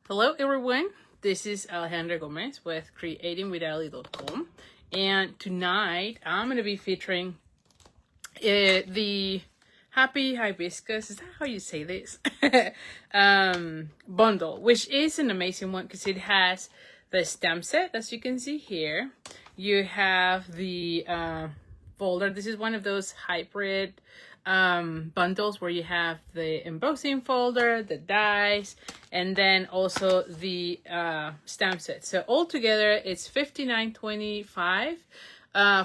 Hello everyone, this is Alejandra Gomez with creatingwithali.com, and tonight I'm going to be featuring the Happy Hibiscus, is that how you say this? Bundle, which is an amazing one because it has the stamp set, as you can see here. You have the folder. This is one of those hybrid bundles where you have the embossing folder, the dies, and then also the stamp set. So altogether it's $59.25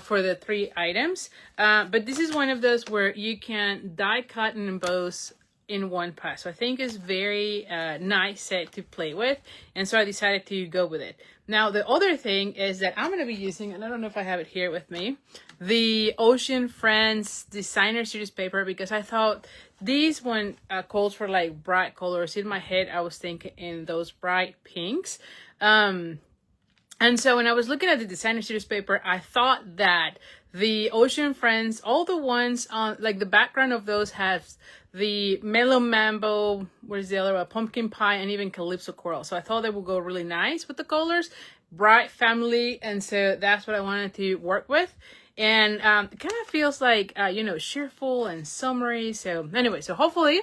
for the 3 items. But this is one of those where you can die, cut, and emboss in one pass. So I think it's very nice set to play with, and so I decided to go with it. Now the other thing is that I'm going to be using, and I don't know if I have it here with me, the Ocean Friends Designer Series paper, because I thought this one calls for like bright colors. In my head I was thinking in those bright pinks. And so when I was looking at the Designer Series paper, I thought that the Ocean Friends, all the ones on, like the background of those has the Mellow Mambo, where's the other one? Pumpkin Pie, and even Calypso Coral. So I thought they would go really nice with the colors, bright family, and so that's what I wanted to work with. And it kind of feels like, cheerful and summery. So anyway, so hopefully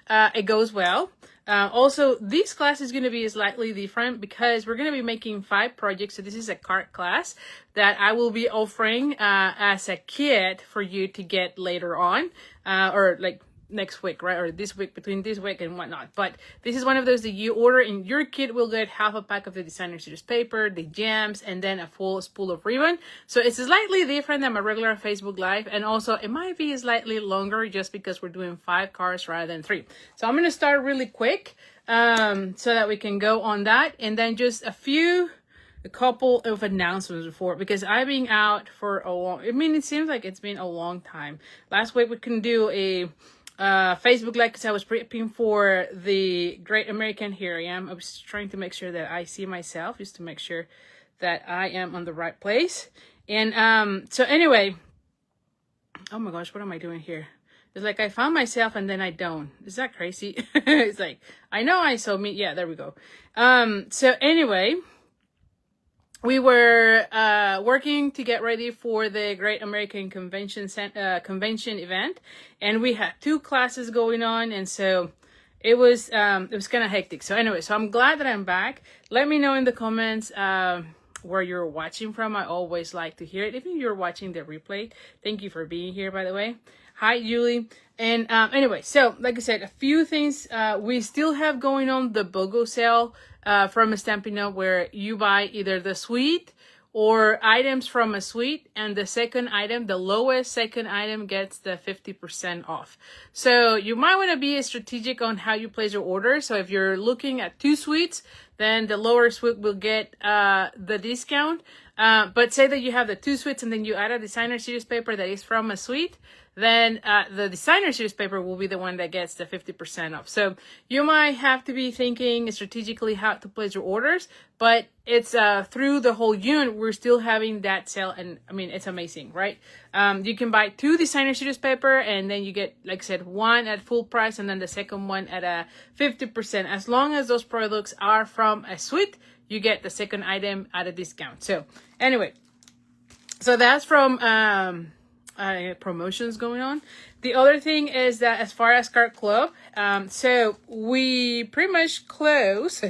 it goes well. Also, this class is going to be slightly different because we're going to be making 5 projects. So this is a card class that I will be offering as a kit for you to get later on, or like next week, right? Or this week, between this week and whatnot. But this is one of those that you order and your kit will get half a pack of the Designer Series paper, the gems, and then a full spool of ribbon. So it's slightly different than my regular Facebook Live. And also it might be slightly longer just because we're doing 5 cards rather than 3. So I'm going to start really quick so that we can go on that. And then just a couple of announcements before, because I've been out for a long, it seems like it's been a long time. Last week we couldn't do a Facebook Live because I was prepping for the Great American. Here I am. I was trying to make sure that I see myself, just to make sure that I am on the right place. And so anyway, oh my gosh, what am I doing here? It's like I found myself and then I don't. Is that crazy? It's like I know I saw me. Yeah, there we go. So anyway, we were working to get ready for the Great American Convention event, and we had 2 classes going on, and so it was kind of hectic. So anyway, so I'm glad that I'm back. Let me know in the comments where you're watching from. I always like to hear it. Even if you're watching the replay, thank you for being here, by the way. Hi, Julie. And anyway, so like I said, a few things we still have going on. The BOGO sale from Stampin' Up, where you buy either the suite or items from a suite, and the second item, the lowest second item, gets the 50% off. So you might want to be strategic on how you place your order. So if you're looking at 2 suites, then the lower suite will get the discount. But say that you have the 2 suites and then you add a Designer Series paper that is from a suite, then the Designer Series paper will be the one that gets the 50% off. So you might have to be thinking strategically how to place your orders, but it's through the whole unit, we're still having that sale, and I mean, it's amazing, right? You can buy 2 Designer Series paper, and then you get, like I said, 1 at full price, and then the second one at a 50%. As long as those products are from a suite, you get the second item at a discount. So anyway, so that's from promotions going on. The other thing is that as far as Card Club, so we pretty much close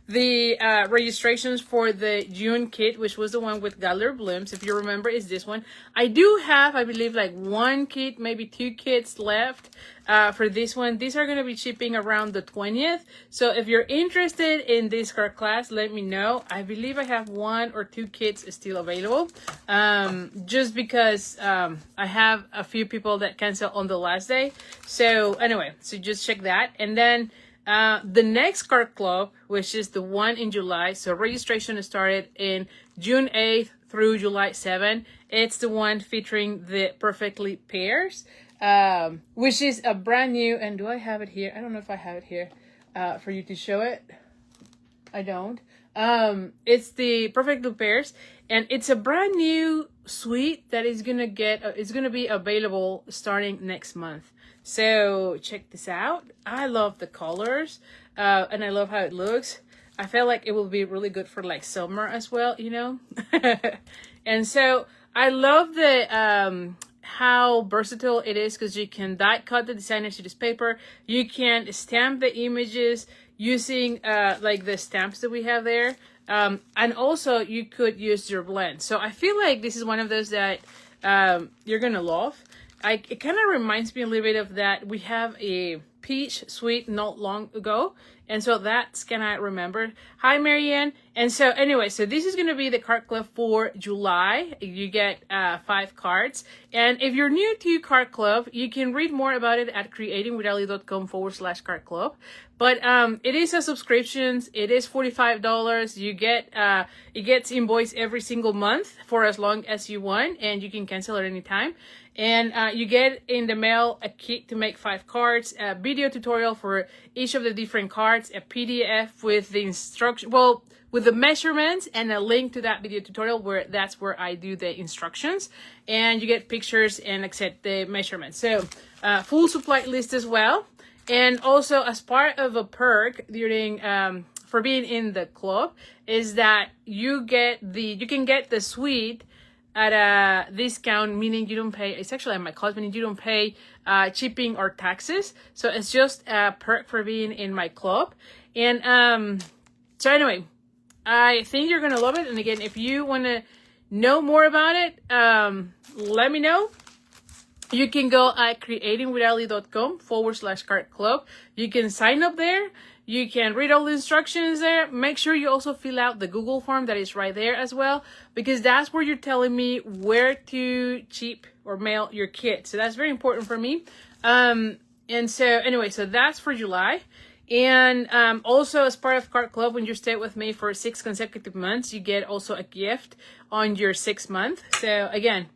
the registrations for the June kit, which was the one with Gallery Blooms. If you remember, is this one. I do have, I believe, like 1 kit, maybe 2 kits left for this one. These are going to be shipping around the 20th. So if you're interested in this card class, let me know. I believe I have 1 or 2 kits still available. Just because I have a few people that cancel on the last day. So anyway, so just check that. And then the next card club, which is the one in July, so registration started in June 8th through July 7th. It's the one featuring the Perfectly Pairs, which is a brand new, and do I have it here? I don't know if I have it here for you to show it. I don't. It's the Perfectly Pairs, and it's a brand new suite that is gonna it's gonna be available starting next month. So check this out. I love the colors, and I love how it looks. I felt like it will be really good for like summer as well, you know. And so I love the how versatile it is, because you can die cut the designer sheet paper. You can stamp the images using like the stamps that we have there. And also you could use your blend. So I feel like this is one of those that you're gonna love. It kind of reminds me a little bit of that. We have a peach sweet not long ago, and so that's kind of remember. Hi Marianne. And so anyway, so this is going to be the card club for July. You get 5 cards, and if you're new to card club, you can read more about it at creatingwithali.com/card club. But it is a subscription. It is $45. You get it gets invoiced every single month for as long as you want, and you can cancel at any time. And you get in the mail a kit to make 5 cards, a video tutorial for each of the different cards, a PDF with the instruction, well, with the measurements, and a link to that video tutorial that's where I do the instructions. And you get pictures and accept the measurements. So full supply list as well. And also as part of a perk during for being in the club is that you can get the suite at a discount, meaning you don't pay, it's actually at my cost, meaning you don't pay shipping or taxes. So it's just a perk for being in my club. And so anyway, I think you're gonna love it. And again, if you want to know more about it, let me know. You can go at creatingwithali.com/card club. You can sign up there. You can read all the instructions there. Make sure you also fill out the Google form that is right there as well, because that's where you're telling me where to ship or mail your kit. So that's very important for me. And so anyway, so that's for July. And also as part of Card Club, when you stay with me for 6 consecutive months, you get also a gift on your 6th month. So again,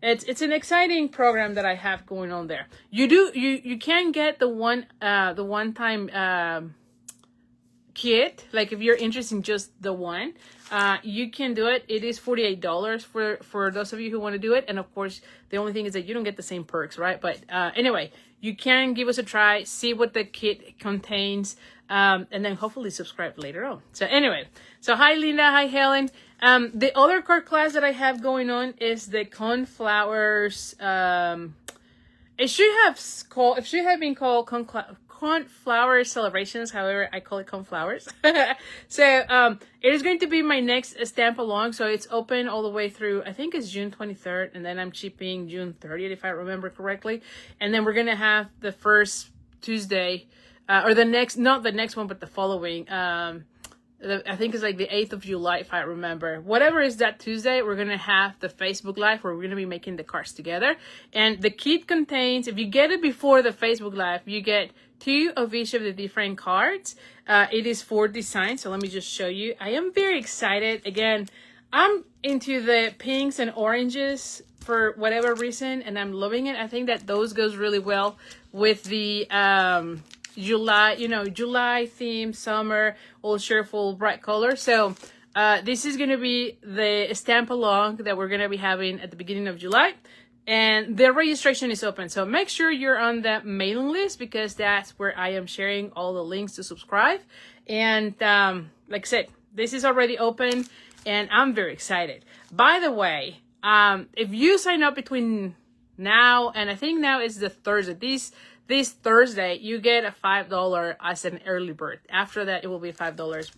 it's an exciting program that I have going on there. You can get the one-time kit, like if you're interested in just the one, you can do it. It is $48 for those of you who want to do it. And of course, the only thing is that you don't get the same perks, right? But anyway, you can give us a try, see what the kit contains, and then hopefully subscribe later on. So anyway, so hi Linda, hi Helen. The other card class that I have going on is the Cornflowers. It should have been called Cornflower Celebrations. However, I call it Cornflowers. So it is going to be my next stamp along. So it's open all the way through, I think it's June 23rd, and then I'm shipping June 30th if I remember correctly. And then we're gonna have the first Tuesday, or the next, not the next one, but the following. I think it's like the 8th of July, if I remember. Whatever is that Tuesday, we're going to have the Facebook Live where we're going to be making the cards together. And the kit contains, if you get it before the Facebook Live, you get 2 of each of the different cards. It is 4 designs, so let me just show you. I am very excited. Again, I'm into the pinks and oranges for whatever reason, and I'm loving it. I think that those goes really well with the July theme, summer, all cheerful, bright colors. So this is going to be the stamp along that we're going to be having at the beginning of July, and the registration is open. So make sure you're on the mailing list, because that's where I am sharing all the links to subscribe. And like I said, this is already open, and I'm very excited. By the way, if you sign up between now and I think now is the Thursday, this Thursday, you get a $5 as an early bird. After that, it will be $5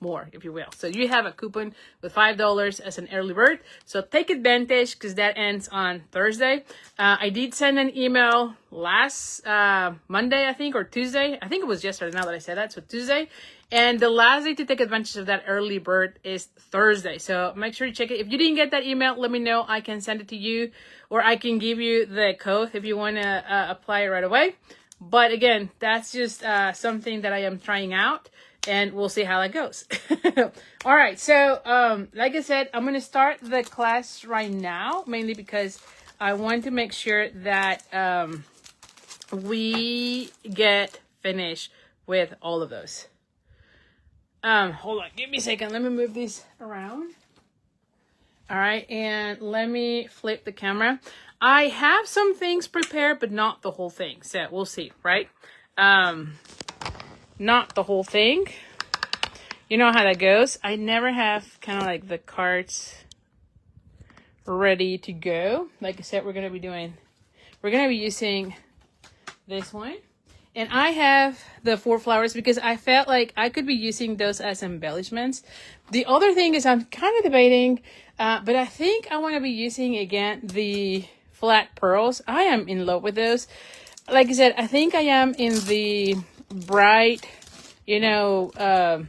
more, if you will. So you have a coupon with $5 as an early bird. So take advantage, because that ends on Thursday. I did send an email last Monday, I think, or Tuesday. I think it was yesterday, now that I said that. So Tuesday. And the last day to take advantage of that early bird is Thursday. So make sure you check it. If you didn't get that email, let me know. I can send it to you, or I can give you the code if you want to apply it right away. But again, that's just something that I am trying out, and we'll see how that goes. All right. So like I said, I'm going to start the class right now, mainly because I want to make sure that we get finished with all of those. Hold on, give me a second. Let me move this around. All right, and let me flip the camera. I have some things prepared, but not the whole thing. So we'll see, right? Not the whole thing. you know how that goes. I never have kind of like the cards ready to go. Like I said, we're gonna be using this one. And I have the 4 flowers because I felt like I could be using those as embellishments. The other thing is I'm kind of debating, but I think I want to be using again the flat pearls. I am in love with those. Like I said, I think I am in the bright, the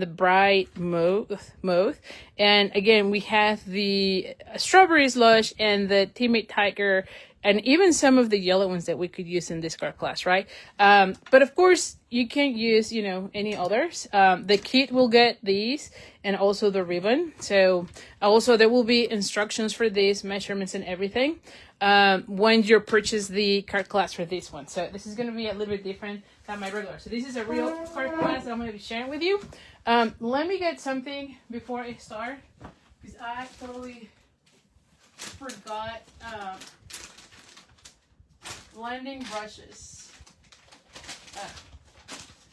bright mauve. And again, we have the strawberry slush and the teammate tiger, and even some of the yellow ones that we could use in this card class, right? But of course, you can't use, any others. The kit will get these and also the ribbon. So also there will be instructions for these, measurements and everything, when you purchase the card class for this one. So this is going to be a little bit different than my regular. So this is a real card class that I'm going to be sharing with you. Let me get something before I start, because I totally forgot blending brushes.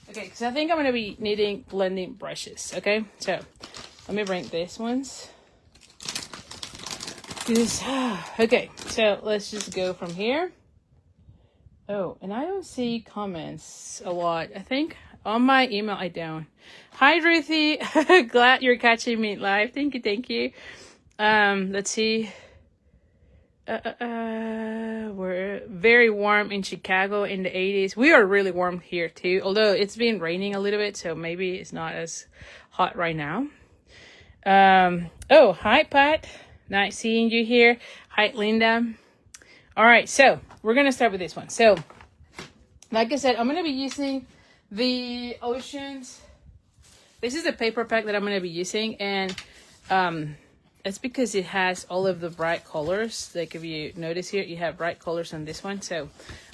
Okay, because I think I'm going to be needing blending brushes. Okay, so let me bring these ones. Okay, so let's just go from here. Oh, and I don't see comments a lot. I think on my email I don't. Hi Ruthie, glad you're catching me live. Thank you. Let's see. We're very warm in Chicago in the 80s. We are really warm here too, although it's been raining a little bit, so maybe it's not as hot right now. Oh, hi Pat. Nice seeing you here. Hi Linda. All right, so we're gonna start with this one. So, like I said, I'm gonna be using the Oceans. This is the paper pack that I'm gonna be using, and it's because it has all of the bright colors. Like if you notice here, you have bright colors on this one. So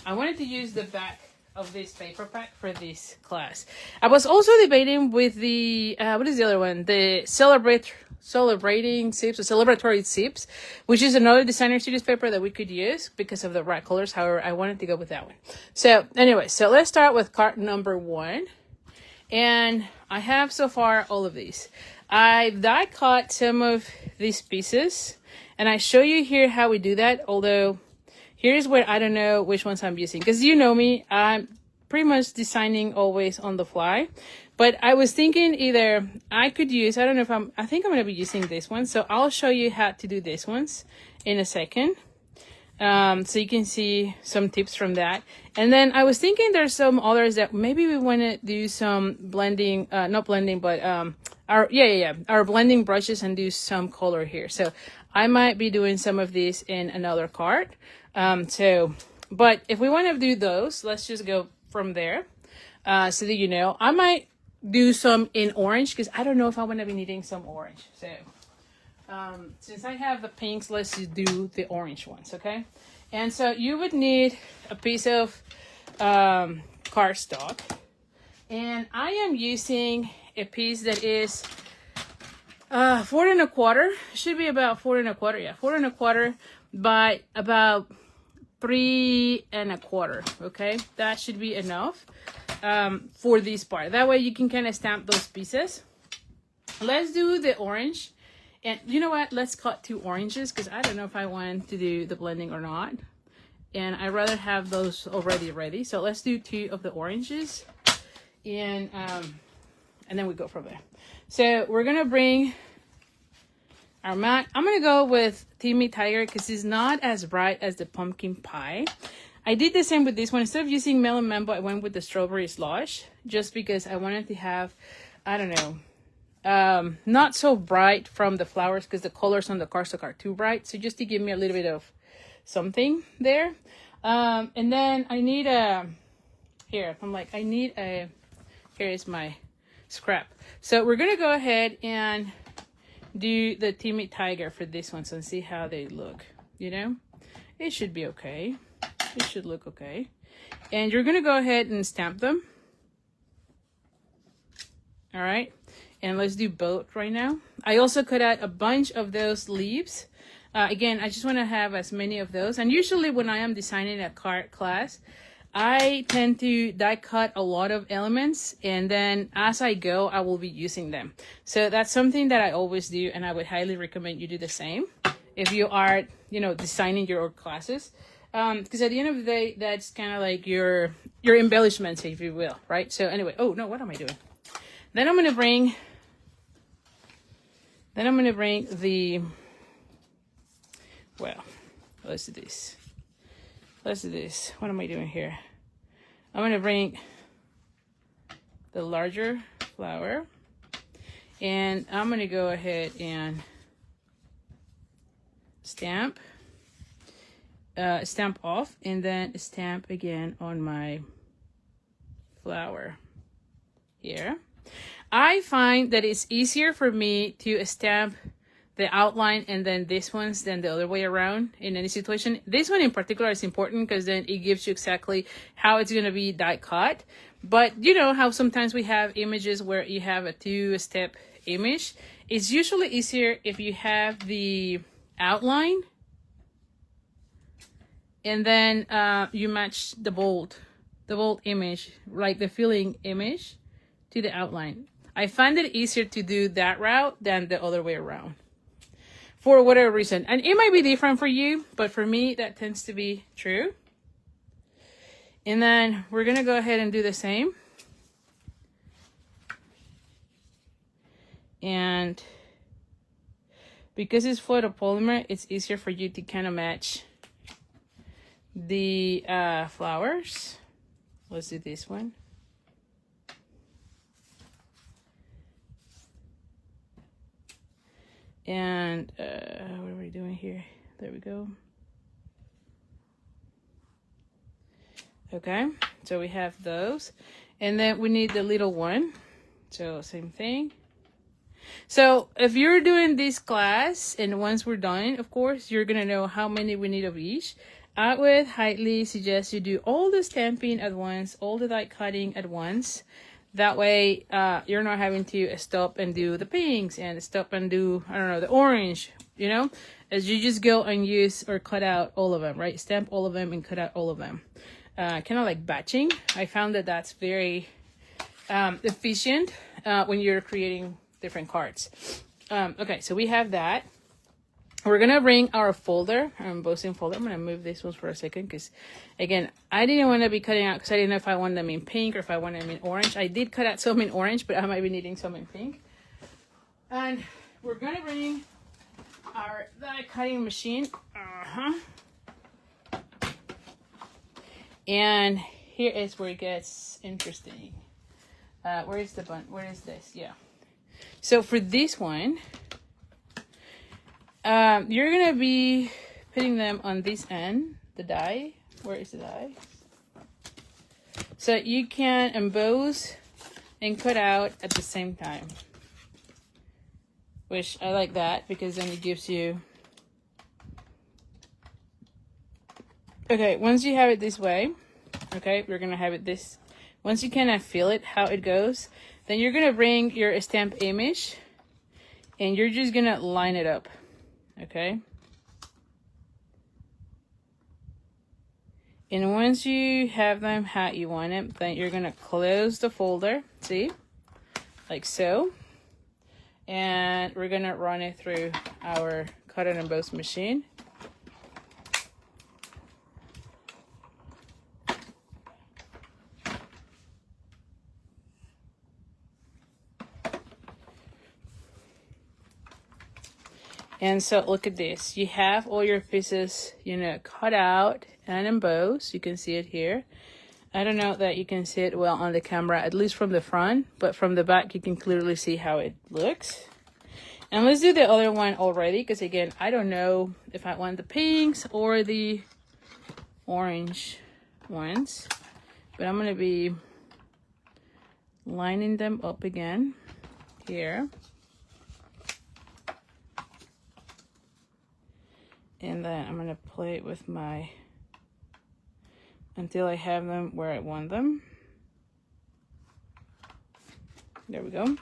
I wanted to use the back of this paper pack for this class. I was also debating with the, what is the other one? The Celebrating Zips, or Celebratory Zips, which is another designer series paper that we could use because of the bright colors. However, I wanted to go with that one. So anyway, so let's start with card number 1. And I have so far all of these. I die cut some of these pieces, and I show you here how we do that. Although here's where I don't know which ones I'm using, because you know me, I'm pretty much designing always on the fly. But I was thinking either I could use, I think I'm going to be using this one. So I'll show you how to do these ones in a second. So you can see some tips from that. And then I was thinking there's some others that maybe we want to do some blending, not blending, but our blending brushes and do some color here. So I might be doing some of these in another card. But if we want to do those, let's just go from there. So that you know, I might do some in orange because I don't know if I want to be needing some orange. So since I have the pinks, let's just do the orange ones, okay? And so you would need a piece of cardstock, and I am using a piece that is 4 1/4. Should be about 4 1/4, yeah, 4 1/4 by about 3 1/4. Okay, that should be enough for this part. That way you can kind of stamp those pieces. Let's do the orange. And you know what? Let's cut 2 oranges because I don't know if I want to do the blending or not. And I'd rather have those already ready. So let's do 2 of the oranges. And then we go from there. So we're going to bring our mat. I'm going to go with Teamy Tiger because it's not as bright as the pumpkin pie. I did the same with this one. Instead of using melon mambo, I went with the strawberry slush. Just because I wanted to have, I don't know, not so bright from the flowers because the colors on the cardstock are too bright. So just to give me a little bit of something there. And then I need here is my scrap. So we're going to go ahead and do the Teamy Tiger for this one. So see how they look, you know, it should be okay. It should look okay. And you're going to go ahead and stamp them. All right. And let's do both right now. I also cut out a bunch of those leaves. Again, I just want to have as many of those. And usually when I am designing a card class, I tend to die cut a lot of elements, and then as I go, I will be using them. So that's something that I always do, and I would highly recommend you do the same if you are, designing your classes. Because at the end of the day, that's kind of like your embellishments, if you will, right? So anyway, oh no, what am I doing? Then I'm gonna bring the, well, let's do this. What am I doing here? I'm gonna bring the larger flower, and I'm gonna go ahead and stamp off, and then stamp again on my flower here. I find that it's easier for me to stamp the outline and then this one's than the other way around in any situation. This one in particular is important because then it gives you exactly how it's going to be die cut. But you know how sometimes we have images where you have a 2-step image. It's usually easier if you have the outline and then you match the bold image, like the filling image, to the outline. I find it easier to do that route than the other way around, for whatever reason. And it might be different for you, but for me, that tends to be true. And then we're going to go ahead and do the same. And because it's photopolymer, it's easier for you to kind of match the flowers. Let's do this one. And what are we doing here? There we go. Okay, so we have those, and then we need the little one. So same thing. So if you're doing this class, and once we're done, of course, you're gonna know how many we need of each. I would highly suggest you do all the stamping at once, all the die cutting at once. That way, you're not having to stop and do the pinks and stop and do, I don't know, the orange, as you just go and use or cut out all of them, right? Stamp all of them and cut out all of them. Kind of like batching. I found that that's very efficient when you're creating different cards. Okay, so we have that. We're going to bring our folder, our embossing folder. I'm going to move this one for a second because, again, I didn't want to be cutting out because I didn't know if I wanted them in pink or if I wanted them in orange. I did cut out some in orange, but I might be needing some in pink. And we're going to bring our die cutting machine. And here is where it gets interesting. Where is the button? Where is this? Yeah. So for this one, you're gonna be putting them on this end, the die. Where is the die? So you can emboss and cut out at the same time, which I like that because then it gives you. Okay, once you have it this way, okay, we're gonna have it this. Once you kind of feel it, how it goes, then you're gonna bring your stamp image and you're just gonna line it up. Okay, and once you have them how you want it, then you're gonna close the folder, see, like so, and we're gonna run it through our cut and emboss machine. And so look at this. You have all your pieces, cut out and embossed. You can see it here. I don't know that you can see it well on the camera, at least from the front, but from the back, you can clearly see how it looks. And let's do the other one already, because again, I don't know if I want the pinks or the orange ones, but I'm going to be lining them up again here. And then I'm going to play it with my, until I have them where I want them. There we go.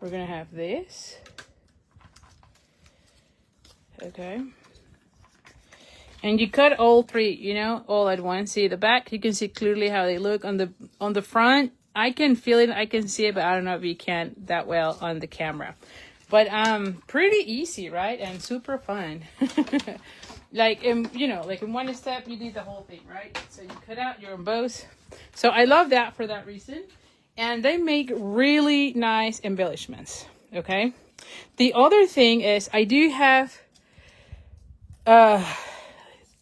we're gonna have this. Okay. And you cut all three, you know, all at once. See the back, you can see clearly how they look. On the front, I can feel it, I can see it, but I don't know if you can that well on the camera. But pretty easy, right? And super fun. Like you know, like in one step you did the whole thing, right? So you cut out your emboss. So I love that for that reason. And they make really nice embellishments. Okay. The other thing is I do have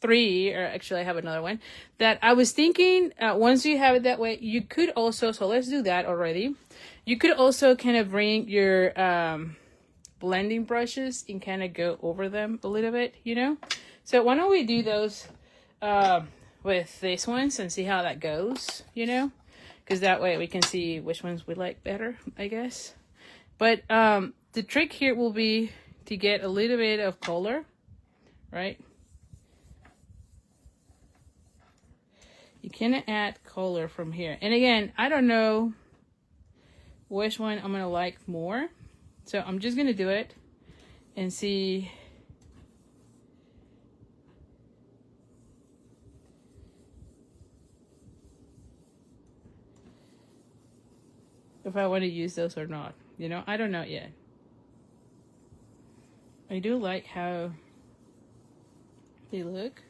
3, or actually I have another one that I was thinking, once you have it that way, you could also, so let's do that already. You could also kind of bring your blending brushes and kind of go over them a little bit, you know? So why don't we do those with these ones and see how that goes, you know? Because that way we can see which ones we like better, I guess. But the trick here will be to get a little bit of color, right? You can add color from here. And again, I don't know which one I'm going to like more. So I'm just going to do it and see. If I want to use those or not. You know, I don't know yet. I do like how they look.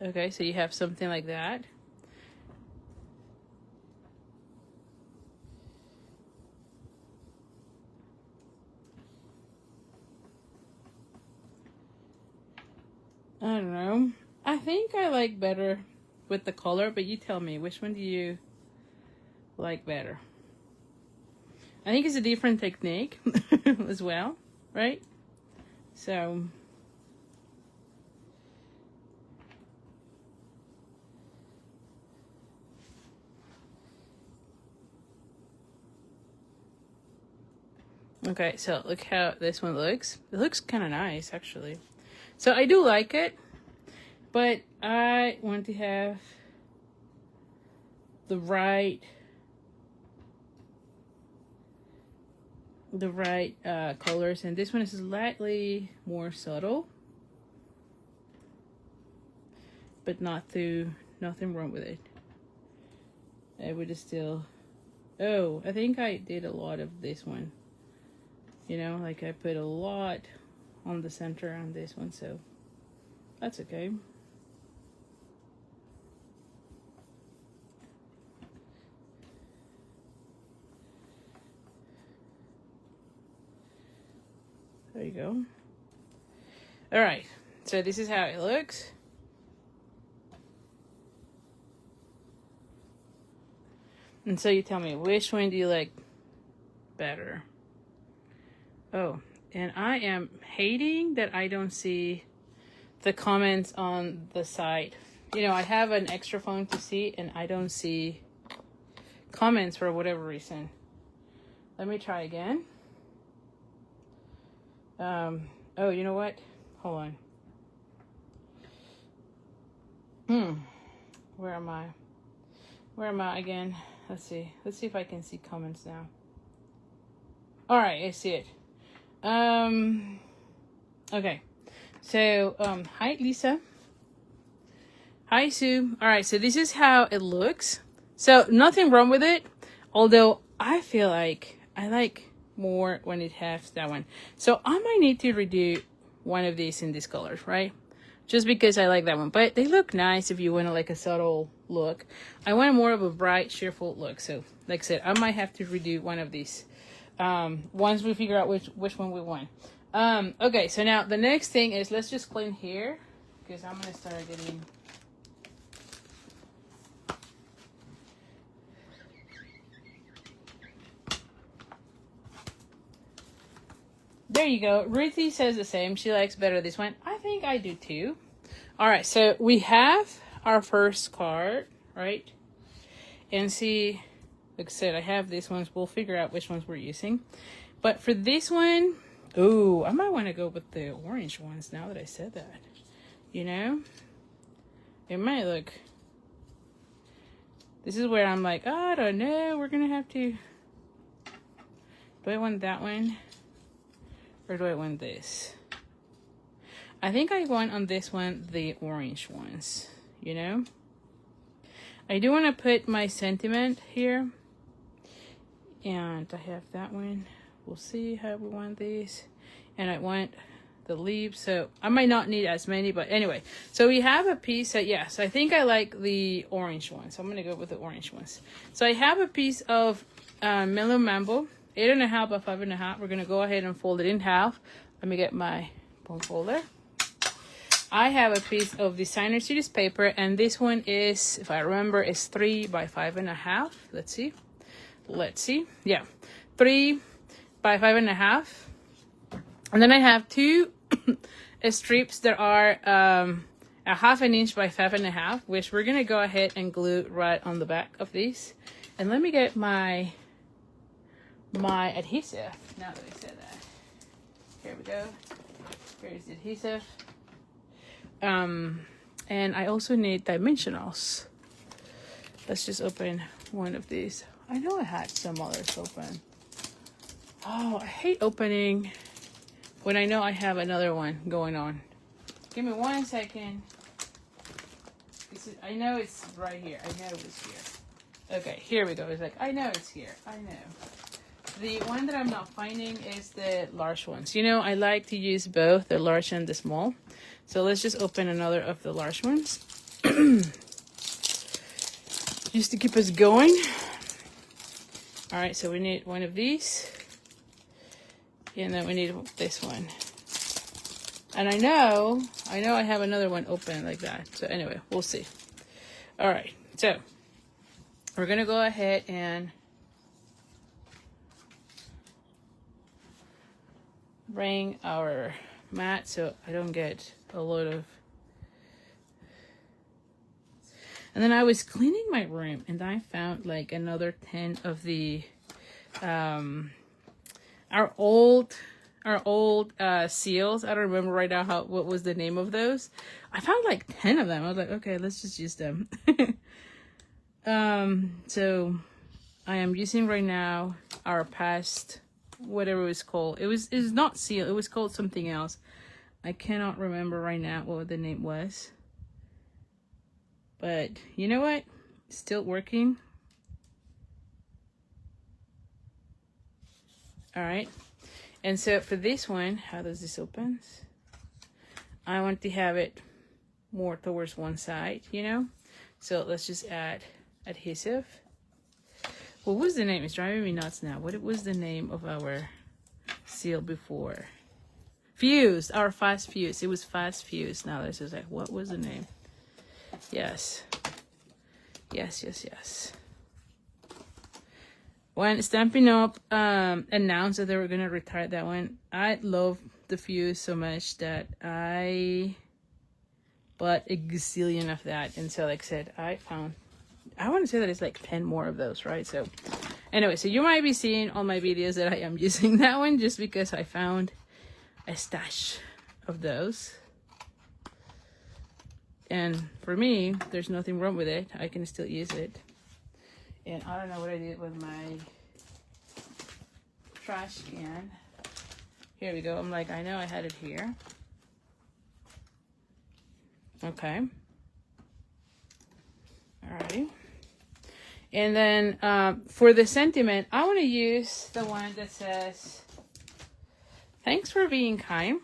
Okay, so you have something like that. I don't know. I think I like better with the color, but you tell me, which one do you like better? I think it's a different technique as well, right? So okay, so look how this one looks. It looks kind of nice, actually. So I do like it, but I want to have the right colors, and this one is slightly more subtle, but nothing wrong with it. I would still, oh, I think I did a lot of this one, you know, like I put a lot on the center on this one, so that's okay. There you go. All right, so this is how it looks. And so you tell me, which one do you like better? Oh, and I am hating that I don't see the comments on the side. You know, I have an extra phone to see, and I don't see comments for whatever reason. Let me try again. Oh, you know what? Hold on. Where am I? Where am I again? Let's see. Let's see if I can see comments now. All right, I see it. Okay. So, hi, Lisa. Hi, Sue. All right, so this is how it looks. So, nothing wrong with it. Although, I feel like I like more when it has that one. So, I might need to redo one of these in these colors, right? Just because I like that one. But they look nice if you want like a subtle look. I want more of a bright, cheerful look. So, like I said, I might have to redo one of these. Once we figure out which one we want. Okay, so now the next thing is, let's just clean here, because I'm going to start getting... There you go. Ruthie says the same. She likes better this one. I think I do too. All right, so we have our first card, right? And see, like I said, I have these ones. We'll figure out which ones we're using. But for this one, oh, I might want to go with the orange ones now that I said that. You know? It might look... This is where I'm like, oh, I don't know. We're going to have to... Do I want that one? Or do I want this? I think I want on this one the orange ones. You know? I do want to put my sentiment here. And I have that one. We'll see how we want these. And I want the leaves. So I might not need as many. But anyway. So we have a piece that, yes, I think I like the orange ones. So I'm going to go with the orange ones. So I have a piece of Mellow Mambo. 8.5 by 5.5. We're going to go ahead and fold it in half. Let me get my bone folder. I have a piece of Designer Series paper, and this one is, if I remember, is 3 by 5.5. Let's see. Yeah, 3 by 5.5. And then I have two strips that are 1/2 inch by 5.5, which we're gonna go ahead and glue right on the back of these. And let me get my adhesive. Now that I said that, here we go. Here's the adhesive. And I also need dimensionals. Let's just open one of these. I know I had some others open. Oh, I hate opening when I know I have another one going on. Give me 1 second. I know it's right here. I know it's here. Okay, here we go. It's like, I know it's here. I know. The one that I'm not finding is the large ones. You know, I like to use both the large and the small. So let's just open another of the large ones. Just to keep us going. All right, so we need one of these. And then we need this one. And I know I have another one open like that. So anyway, we'll see. All right, so we're gonna go ahead and bring our mat so I don't get a lot of... And then I was cleaning my room and I found like another 10 of the our old seals. I don't remember right now what was the name of those. I found like 10 of them. I was like, okay, let's just use them. So I am using right now our past, whatever it was called. It's not seal. It was called something else. I cannot remember right now what the name was. But you know what? It's still working. All right. And so for this one, how does this open? I want to have it more towards one side, you know? So let's just add adhesive. What was the name? It's driving me nuts now. What was the name of our seal before? Fuse. Our fast fuse. It was fast fuse. Now this is like, what was the name? Yes. Yes. When Stampin' Up! Announced that they were gonna retire that one, I love the fuse so much that I bought a gazillion of that. And so like I said, I want to say that it's like 10 more of those, right? So anyway, so you might be seeing on my videos that I am using that one just because I found a stash of those. And for me, there's nothing wrong with it. I can still use it. And I don't know what I did with my trash can. Here we go. I'm like, I know I had it here. Okay. Alrighty. And then for the sentiment, I want to use the one that says, "Thanks for being kind."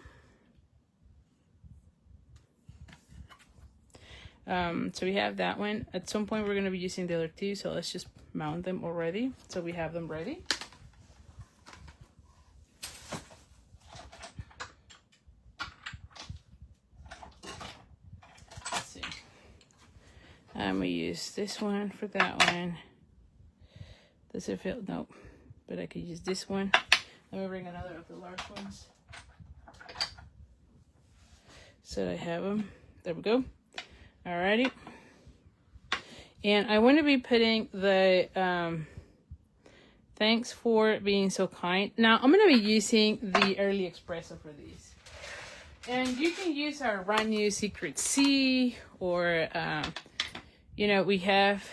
So we have that one. At some point we're going to be using the other two, so let's just mount them already so we have them ready. Let's see. We use this one for that one. Does it feel? Nope. But I could use this one. Let me bring another of the large ones so I have them. There we go. Alrighty. And I want to be putting the Thanks for being so kind. Now, I'm going to be using the Early Espresso for these. And you can use our brand new Secret C, or, you know, we have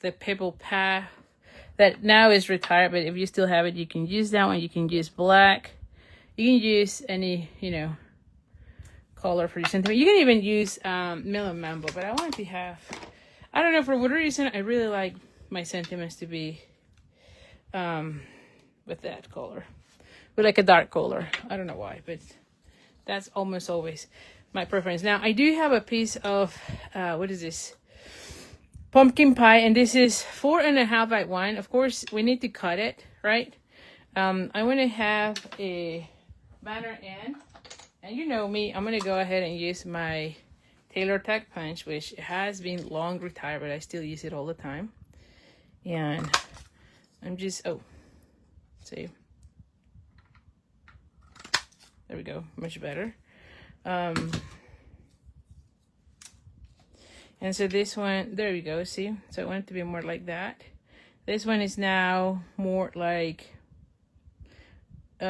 the Pebble Path that now is retired, but if you still have it, you can use that one. You can use black. You can use any, you know, color for your sentiment. You can even use Mellow Mambo, but I wanted to have, I don't know, for whatever reason, I really like my sentiments to be with that color, with like a dark color. I don't know why, but that's almost always my preference. Now, I do have a piece of, what is this? Pumpkin pie, and this is 4.5 by 1. Of course, we need to cut it, right? I want to have a banner end, and you know me, I'm going to go ahead and use my Taylor Tag Punch, which has been long retired, but I still use it all the time. And I'm just, oh, see, there we go, much better. And so this one, there we go, see? So I want it to be more like that. This one is now more like 3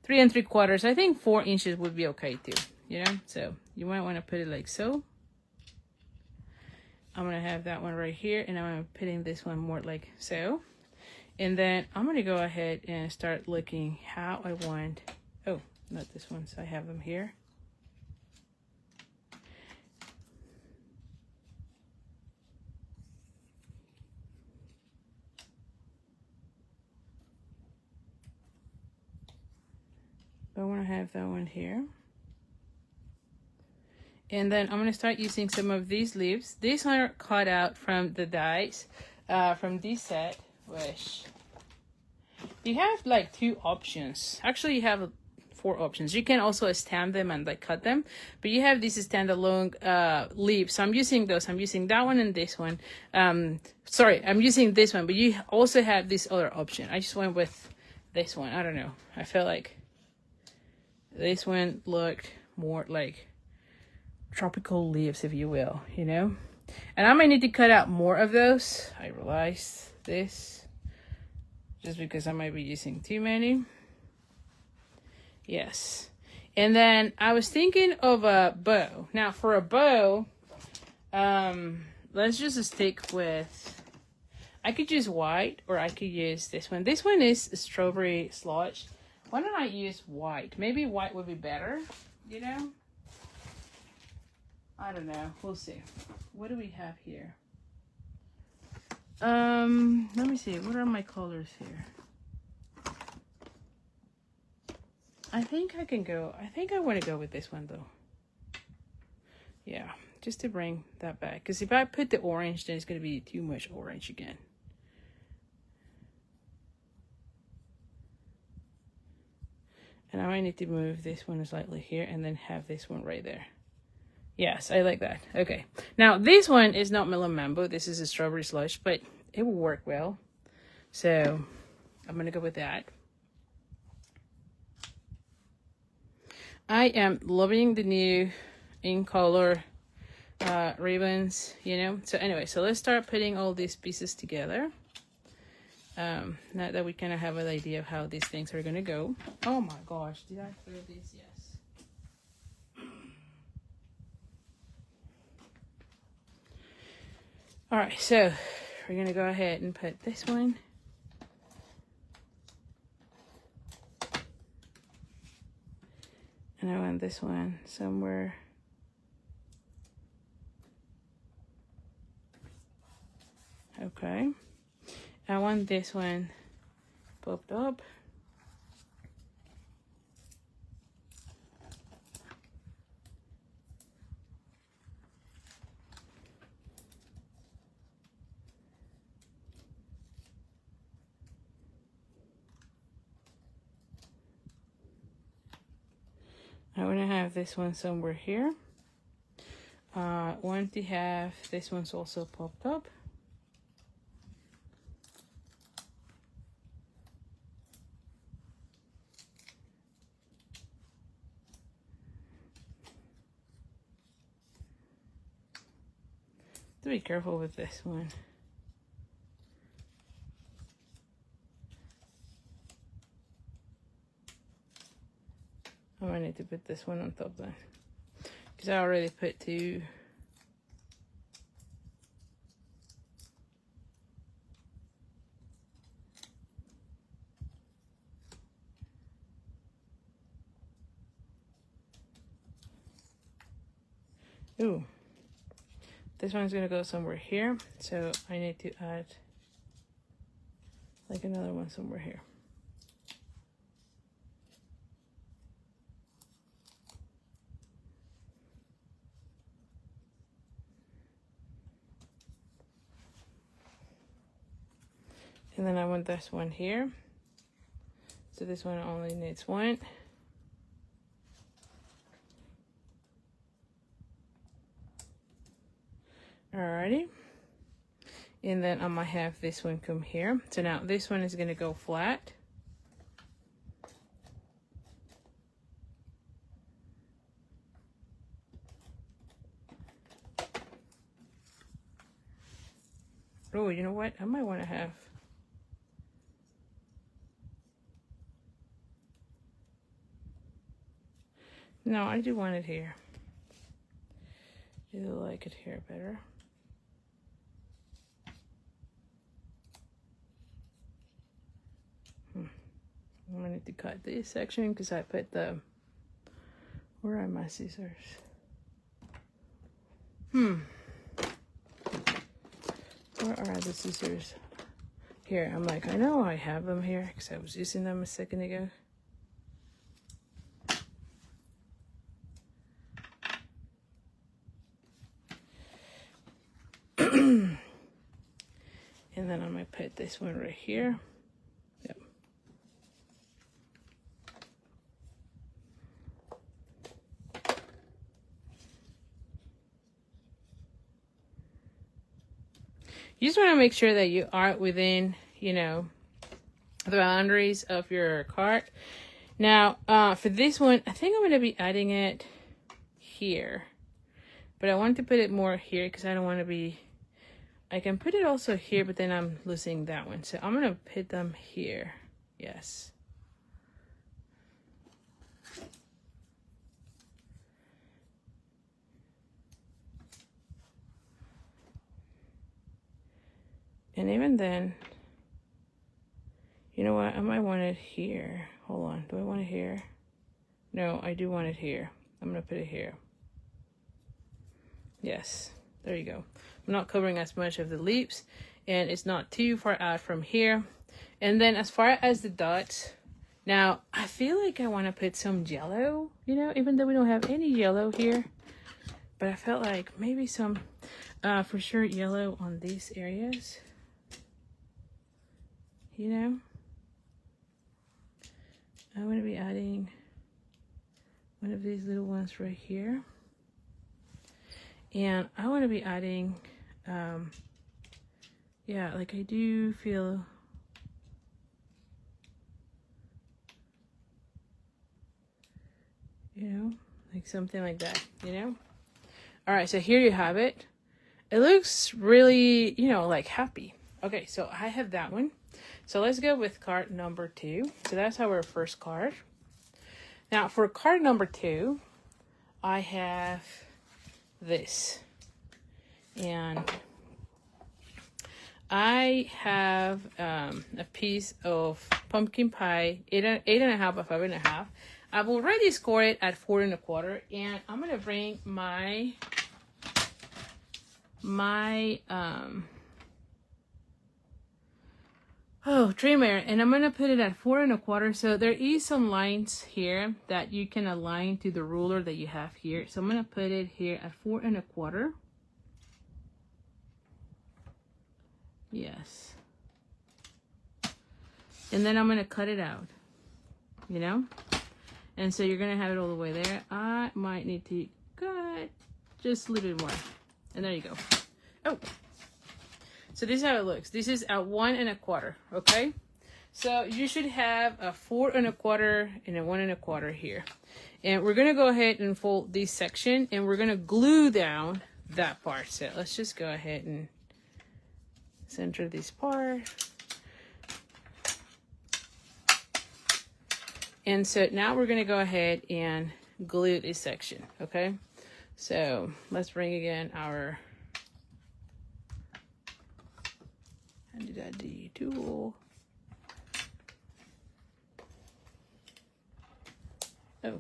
3/4. I think 4 inches would be okay too, you know? So you might want to put it like so. I'm going to have that one right here, and I'm putting this one more like so. And then I'm going to go ahead and start looking how I want, oh, not this one, so I have them here. I want to have that one here. And then I'm going to start using some of these leaves. These are cut out from the dies from this set, which you have like 2 options. Actually, you have 4 options. You can also stamp them and like cut them, but you have these standalone leaves. So I'm using those. I'm using that one and this one. Sorry, I'm using this one, but you also have this other option. I just went with this one. I don't know. I felt like this one looked more like tropical leaves, if you will, you know? And I might need to cut out more of those. I realized this just because I might be using too many. Yes. And then I was thinking of a bow. Now for a bow, let's just stick with, I could use white or I could use this one. This one is strawberry slush. Why don't I use white? Maybe white would be better, you know? I don't know. We'll see. What do we have here? Let me see. What are my colors here? I think I can go. I think I want to go with this one, though. Yeah, just to bring that back. Because if I put the orange, then it's going to be too much orange again. And I might need to move this one slightly here and then have this one right there. Yes, I like that. Okay. Now, this one is not Mellow Mambo. This is a strawberry slush, but it will work well. So, I'm going to go with that. I am loving the new in color ribbons, you know. So, anyway, so let's start putting all these pieces together. Now that we kind of have an idea of how these things are going to go. Oh my gosh, did I throw this? Yes. All right, so we're going to go ahead and put this one. And I want this one somewhere. Okay. I want this one popped up. I want to have this one somewhere here. I want to have this one's also popped up. Be careful with this one. I might need to put this one on top then, because I already put two. Ooh, this one's gonna go somewhere here, so I need to add like another one somewhere here. And then I want this one here. So this one only needs one. Alrighty. And then I might have this one come here. So now this one is going to go flat. Oh, you know what? I might want to have... No, I do want it here. I do like it here better. I'm gonna need to cut this section because I put the... Where are my scissors? Where are the scissors? Here, I'm like, I know I have them here because I was using them a second ago. And then I'm gonna put this one right here. Yep. You just want to make sure that you are within, you know, the boundaries of your card. Now, for this one, I think I'm going to be adding it here. But I want to put it more here because I don't want to be... I can put it also here, but then I'm losing that one. So I'm going to put them here. Yes. And even then, you know what? I might want it here. Hold on. Do I want it here? No, I do want it here. I'm going to put it here. Yes. There you go. I'm not covering as much of the leaves, and it's not too far out from here. And then as far as the dots, now I feel like I want to put some yellow, you know, even though we don't have any yellow here. But I felt like maybe some, for sure, yellow on these areas. You know, I'm going to be adding one of these little ones right here. And I want to be adding, yeah, like I do feel, you know, like something like that, you know? All right, so here you have it. It looks really, you know, like happy. Okay, so I have that one. So let's go with card number 2. So that's our first card. Now for card number 2, I have this. And I have a piece of pumpkin pie, 8.5 by 5.5. I've already scored it at 4 1/4, and I'm gonna bring my trimmer, and I'm gonna put it at 4 1/4. So there is some lines here that you can align to the ruler that you have here. So I'm gonna put it here at 4 1/4. Yes. And then I'm gonna cut it out, you know? And so you're gonna have it all the way there. I might need to cut just a little bit more. And there you go. Oh. So this is how it looks. This is at 1 1/4, okay? So you should have a 4 1/4 and a 1 1/4 here. And we're gonna go ahead and fold this section, and we're gonna glue down that part. So let's just go ahead and center this part. And so now we're going to go ahead and glue this section, okay? So let's bring again our handy-dandy tool. Oh.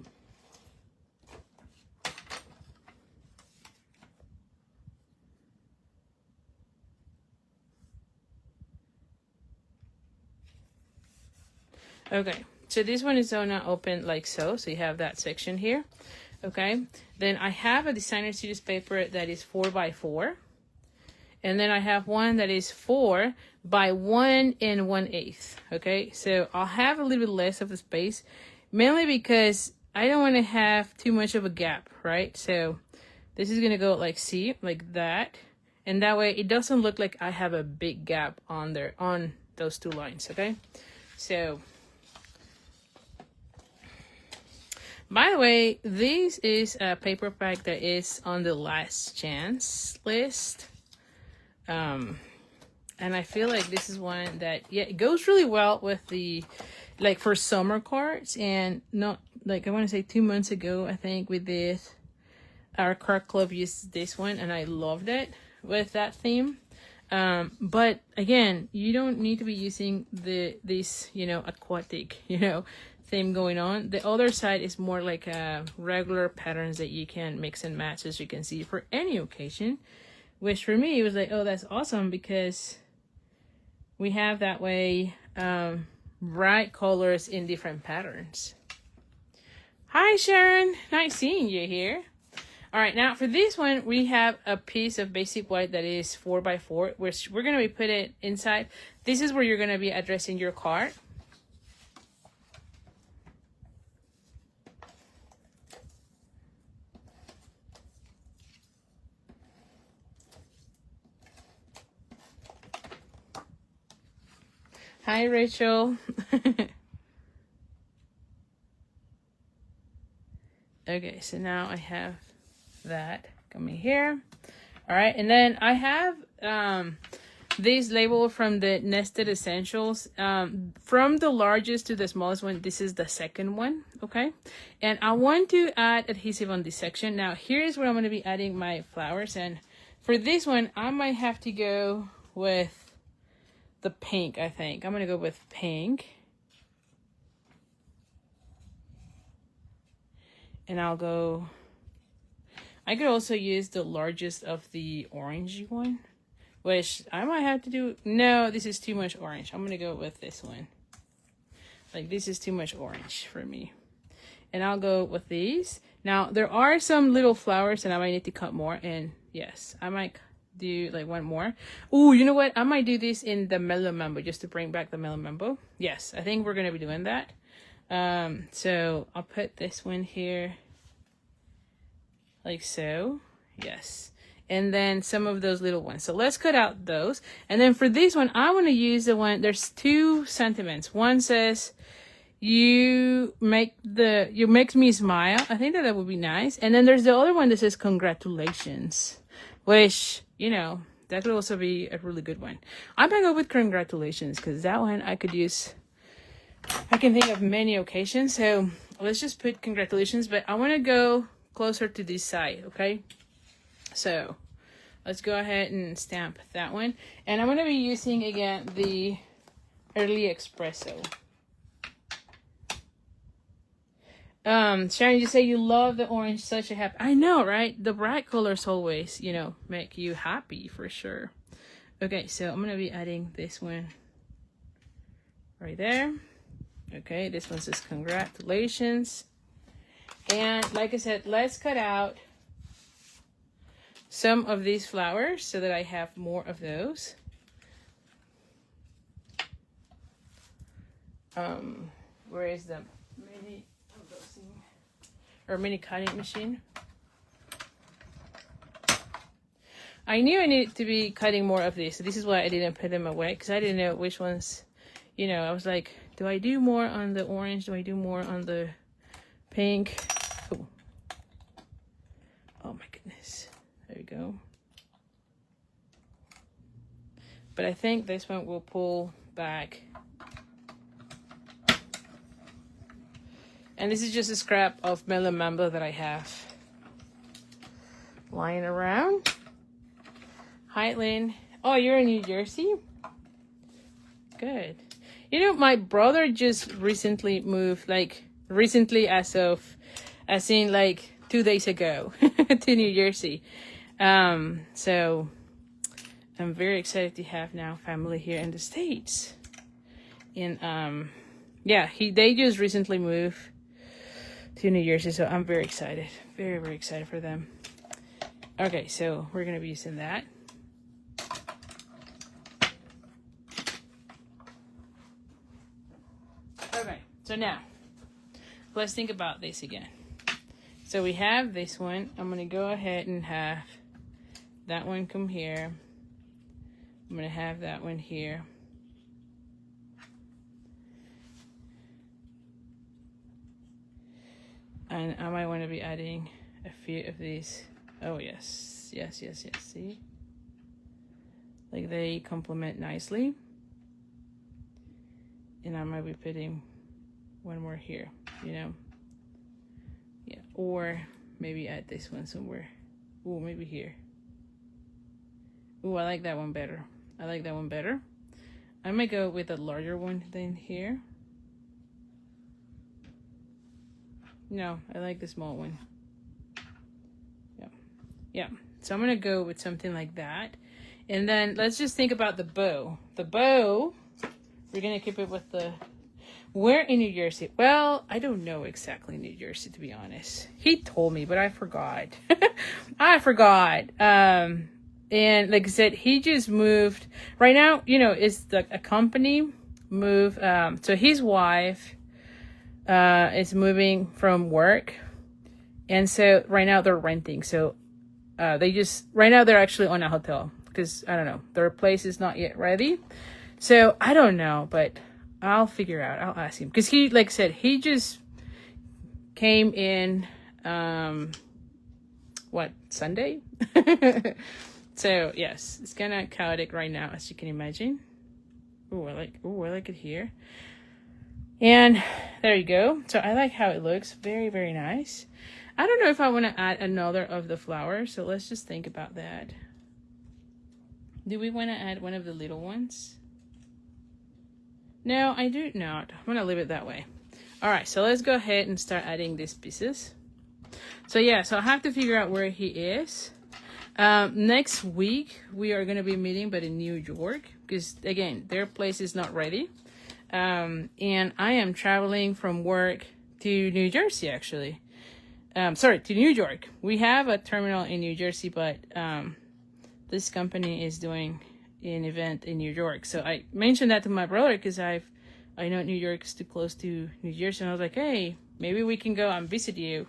Okay, so this one is gonna open like so. So you have that section here. Okay, then I have a designer series paper that is 4x4. And then I have one that is 4 by 1 1/8. Okay, so I'll have a little bit less of the space, mainly because I don't want to have too much of a gap, right? So this is gonna go like see, like that. And that way it doesn't look like I have a big gap on there, on those two lines, okay? So, by the way, this is a paper pack that is on the last chance list. And I feel like this is one that, yeah, it goes really well with the, like for summer cards. And not, like I want to say 2 months ago, I think we did, our card club used this one and I loved it with that theme. But again, you don't need to be using this, you know, aquatic, you know, theme going on. The other side is more like regular patterns that you can mix and match, as you can see, for any occasion, which for me it was like, oh, that's awesome, because we have that way bright colors in different patterns. Hi Sharon, nice seeing you here. All right, now for this one, we have a piece of basic white that is 4x4, which we're going to be putting inside. This is where you're going to be addressing your card. Hi, Rachel. Okay, so now I have that coming here. All right, and then I have this label from the Nested Essentials. From the largest to the smallest one, this is the second one, okay? And I want to add adhesive on this section. Now, here's where I'm going to be adding my flowers. And for this one, I might have to go with the pink, I think. I'm going to go with pink. And I'll go... I could also use the largest of the orangey one, which I might have to do. No, this is too much orange. I'm going to go with this one. Like, this is too much orange for me. And I'll go with these. Now, there are some little flowers and I might need to cut more. And yes, I might do like one more. Oh, you know what? I might do this in the Mellow Mambo just to bring back the Mellow Mambo. Yes, I think we're going to be doing that. So I'll put this one here. Like so, yes. And then some of those little ones. So let's cut out those. And then for this one, I want to use the one, there's two sentiments. One says, you make me smile. I think that would be nice. And then there's the other one that says, congratulations. Which, you know, that could also be a really good one. I'm going to go with congratulations because that one I could use, I can think of many occasions. So let's just put congratulations. But I want to go closer to this side, okay? So let's go ahead and stamp that one. And I'm going to be using again the Early Espresso. Sharon, you say you love the orange, such a happy. I know, right? The bright colors always, you know, make you happy for sure. Okay, so I'm going to be adding this one right there. Okay, this one says congratulations. And like I said, let's cut out some of these flowers so that I have more of those. Where is the mini cutting machine? I knew I needed to be cutting more of these. So this is why I didn't put them away, because I didn't know which ones, you know, I was like, do I do more on the orange? Do I do more on the pink? Oh my goodness. There you go. But I think this one will pull back And this is just a scrap of melon mambo that I have lying around. Hi, Lynn. Oh, you're in New Jersey? Good. You know, my brother just recently moved, like recently as in like 2 days ago to New Jersey. So I'm very excited to have now family here in the States. And yeah, they just recently moved to New Jersey, so I'm very excited. Very, very excited for them. Okay, so we're gonna be using that. Okay, so now let's think about this again. So we have this one. I'm gonna go ahead and have that one come here. I'm gonna have that one here. And I might want to be adding a few of these. Oh, yes. Yes, yes, yes. See? Like they complement nicely. And I might be putting one more here, you know? Yeah. Or maybe add this one somewhere. Ooh, maybe here. Ooh, I like that one better. I like that one better. I might go with a larger one than here. No, I like the small one. Yeah. Yeah. So I'm going to go with something like that. And then let's just think about the bow. The bow, we're going to keep it with the... Where in New Jersey? Well, I don't know exactly New Jersey, to be honest. He told me, but I forgot. I forgot. And like I said, he just moved. Right now, you know, it's a company move. So his wife is moving from work. And so right now they're renting. So right now they're actually on a hotel. Because, I don't know, their place is not yet ready. So, I don't know, but I'll figure out. I'll ask him. Because he, like I said, he just came in, Sunday? So, yes, it's kind of chaotic right now, as you can imagine. I like it here. And there you go. So, I like how it looks. Very, very nice. I don't know if I want to add another of the flowers, so let's just think about that. Do we want to add one of the little ones? No, I do not. I'm going to leave it that way. All right, so let's go ahead and start adding these pieces. So yeah, so I have to figure out where he is. Next week, we are going to be meeting, but in New York, because again, their place is not ready. And I am traveling from work to New Jersey, actually. To New York. We have a terminal in New Jersey, but this company is doing an event in New York. So I mentioned that to my brother because I know New York is too close to New Jersey, and I was like, hey, maybe we can go and visit you.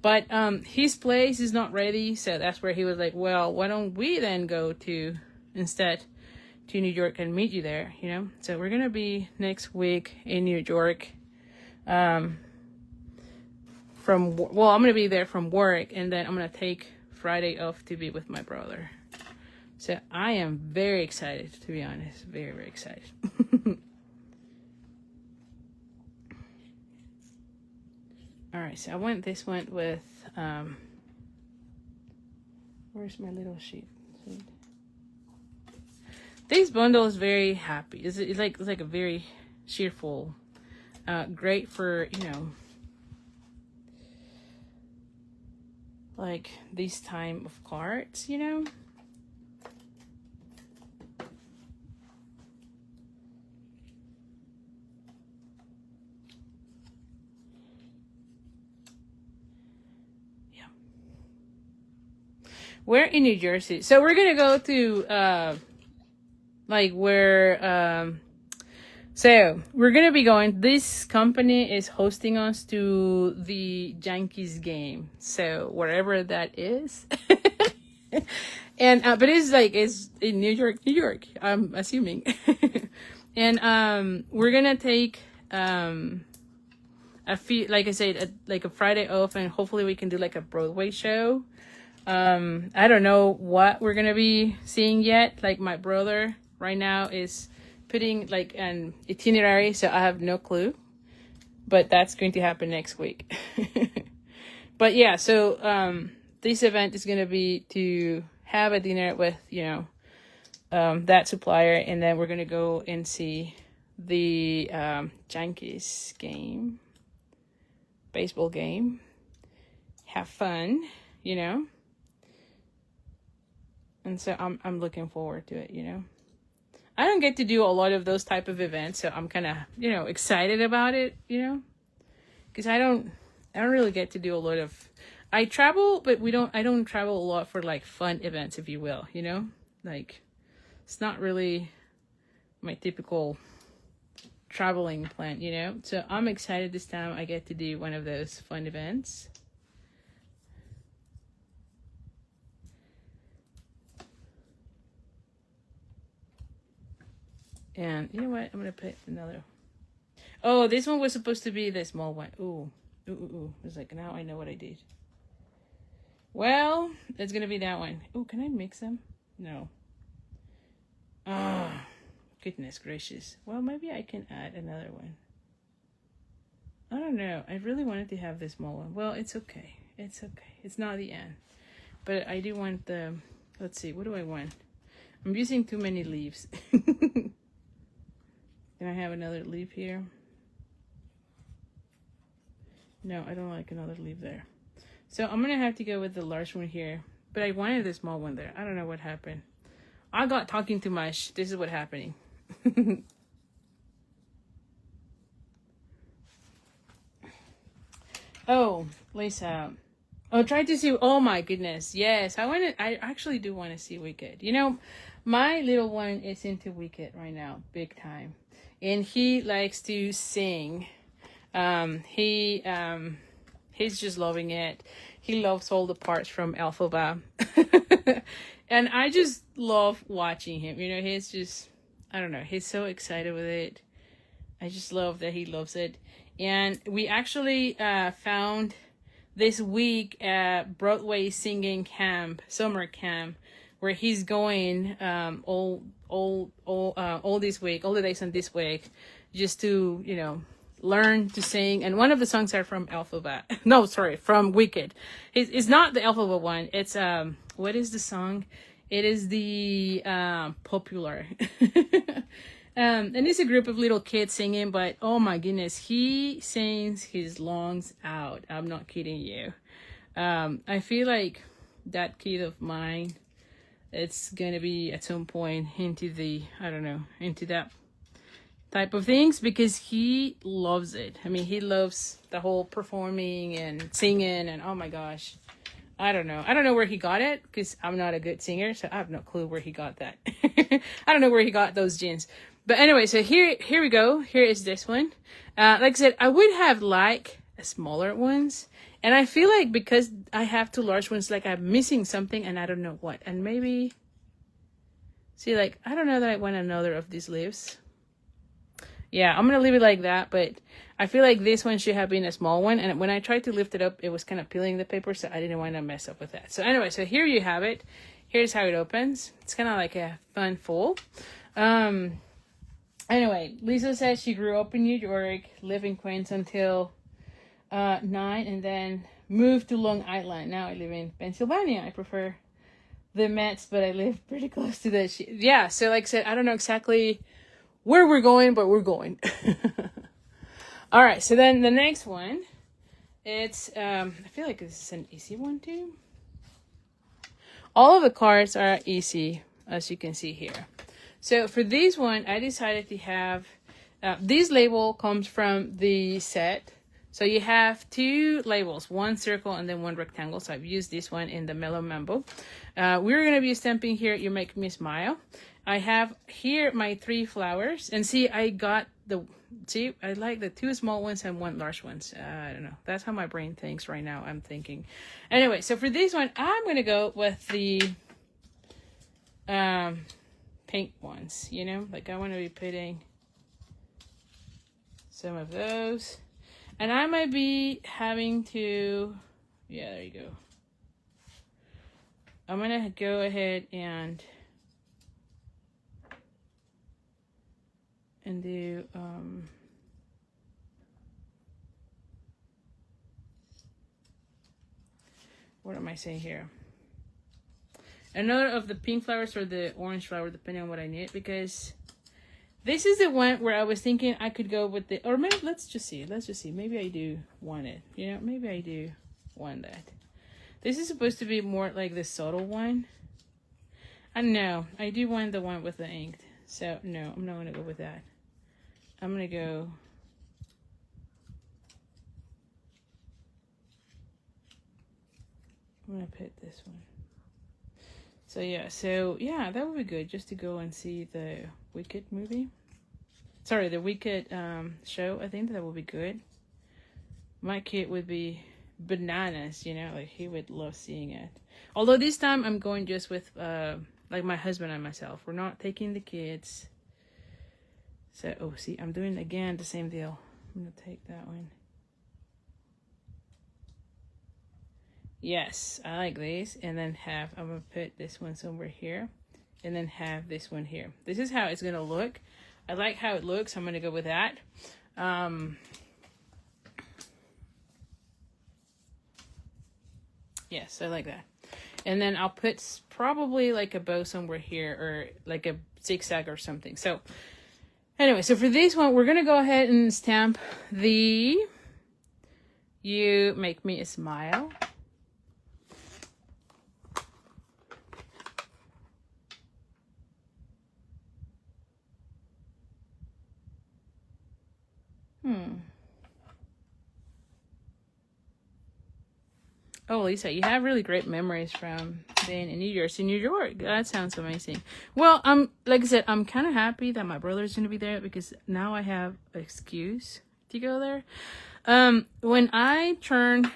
But his place is not ready, so that's where he was like, well, why don't we then go instead to New York and meet you there, you know? So we're gonna be next week in New York. I'm gonna be there from work, and then I'm gonna take Friday off to be with my brother. So I am very excited, to be honest. Very, very excited. All right, so I went this one with, where's my little sheet? This bundle is very happy. It's like a very cheerful, great for, you know, like this time of cards, you know? We're in New Jersey. So we're going to go to, so we're going to be going, this company is hosting us to the Yankees game. So wherever that is. And, but it's in New York, I'm assuming. And, we're going to take, like I said, like a Friday off, and hopefully we can do like a Broadway show. I don't know what we're gonna be seeing yet. Like my brother right now is putting like an itinerary, so I have no clue. but that's going to happen next week. But yeah, so this event is going to be to have a dinner with, that supplier, and then we're going to go and see the Yankees game, baseball game, have fun, and so I'm looking forward to it, I don't get to do a lot of those type of events, so I'm kind of, excited about it, because I don't really get to do a lot of, I travel, but I don't travel a lot for like fun events, if you will, like it's not really my typical traveling plan, so I'm excited this time I get to do one of those fun events. And you know what? I'm going to put another. Oh, this one was supposed to be the small one. Ooh. It's like, now I know what I did. Well, it's going to be that one. Oh, can I mix them? No. Oh, goodness gracious. Well, maybe I can add another one. I don't know. I really wanted to have the small one. Well, it's okay. It's okay. It's not the end. But I do want the... Let's see. What do I want? I'm using too many leaves. Can I have another leaf here? No, I don't like another leaf there. So I'm going to have to go with the large one here. But I wanted the small one there. I don't know what happened. I got talking too much. This is what's happening. Oh, Lisa. Oh, try to see. Oh my goodness. Yes, I actually do want to see Wicked. My little one is into Wicked right now, big time. And he likes to sing. He's just loving it. He loves all the parts from Alphaba. And I just love watching him. He's just, I don't know, he's so excited with it. I just love that he loves it. And we actually found this week at Broadway singing camp, summer camp, where he's going all this week, all the days on this week, just to learn to sing. And one of the songs are from Alphaba. No, sorry, from Wicked. It's not the Alphaba one. It's what is the song? It is the Popular. And it's a group of little kids singing, but oh my goodness, he sings his lungs out. I'm not kidding you. I feel like that kid of mine, it's gonna be at some point into that type of things, because he loves it. I mean, he loves the whole performing and singing, and oh my gosh, I don't know where he got it, because I'm not a good singer, so I have no clue where he got that. I don't know where he got those genes. But anyway, so here we go. Here is this one. Like I said, I would have liked smaller ones, and I feel like because I have two large ones, like I'm missing something, and I don't know what. And maybe, see, like, I don't know that I want another of these leaves. Yeah, I'm gonna leave it like that, but I feel like this one should have been a small one, and when I tried to lift it up, it was kind of peeling the paper, so I didn't want to mess up with that. So anyway, so here you have it. Here's how it opens. It's kind of like a fun fold. Anyway, Lisa says she grew up in New York, lived in Queens until 9, and then moved to Long Island. Now I live in Pennsylvania. I prefer the Mets, but I live pretty close to the... Yeah, so like I said, I don't know exactly where we're going, but we're going. All right, so then the next one, it's... I feel like this is an easy one too. All of the cards are easy, as you can see here. So for this one, I decided to have, this label comes from the set. So you have two labels, one circle and then one rectangle. So I've used this one in the Mellow Mambo. We're going to be stamping here, You Make Me Smile. I have here my 3 flowers. And see, I like the 2 small ones and 1 large ones. I don't know. That's how my brain thinks right now. I'm thinking. Anyway, so for this one, I'm going to go with the... pink ones, like I want to be putting some of those, and I might be having to, yeah, there you go. I'm gonna go ahead and do what am I saying here? Another of the pink flowers or the orange flower, depending on what I need, because this is the one where I was thinking I could go with the, or maybe, let's just see. Maybe I do want it. You know, maybe I do want that. This is supposed to be more like the subtle one. I know, I do want the one with the ink. So, no, I'm not going to go with that. I'm going to go... I'm going to pick this one. So, yeah, that would be good just to go and see the Wicked movie. Sorry, the Wicked show. I think that would be good. My kid would be bananas, you know, like he would love seeing it. Although this time I'm going just with like my husband and myself. We're not taking the kids. So, oh, see, I'm doing again the same deal. I'm gonna take that one. Yes, I like this. And then I'm gonna put this one somewhere here. And then have this one here. This is how it's gonna look. I like how it looks. I'm gonna go with that. Yes, I like that. And then I'll put probably like a bow somewhere here or like a zigzag or something. So anyway, so for this one, we're going to go ahead and stamp the You Make Me Smile. Oh, Lisa, you have really great memories from being in New York. That sounds amazing. Well, like I said, I'm kind of happy that my brother's going to be there because now I have an excuse to go there. When I turned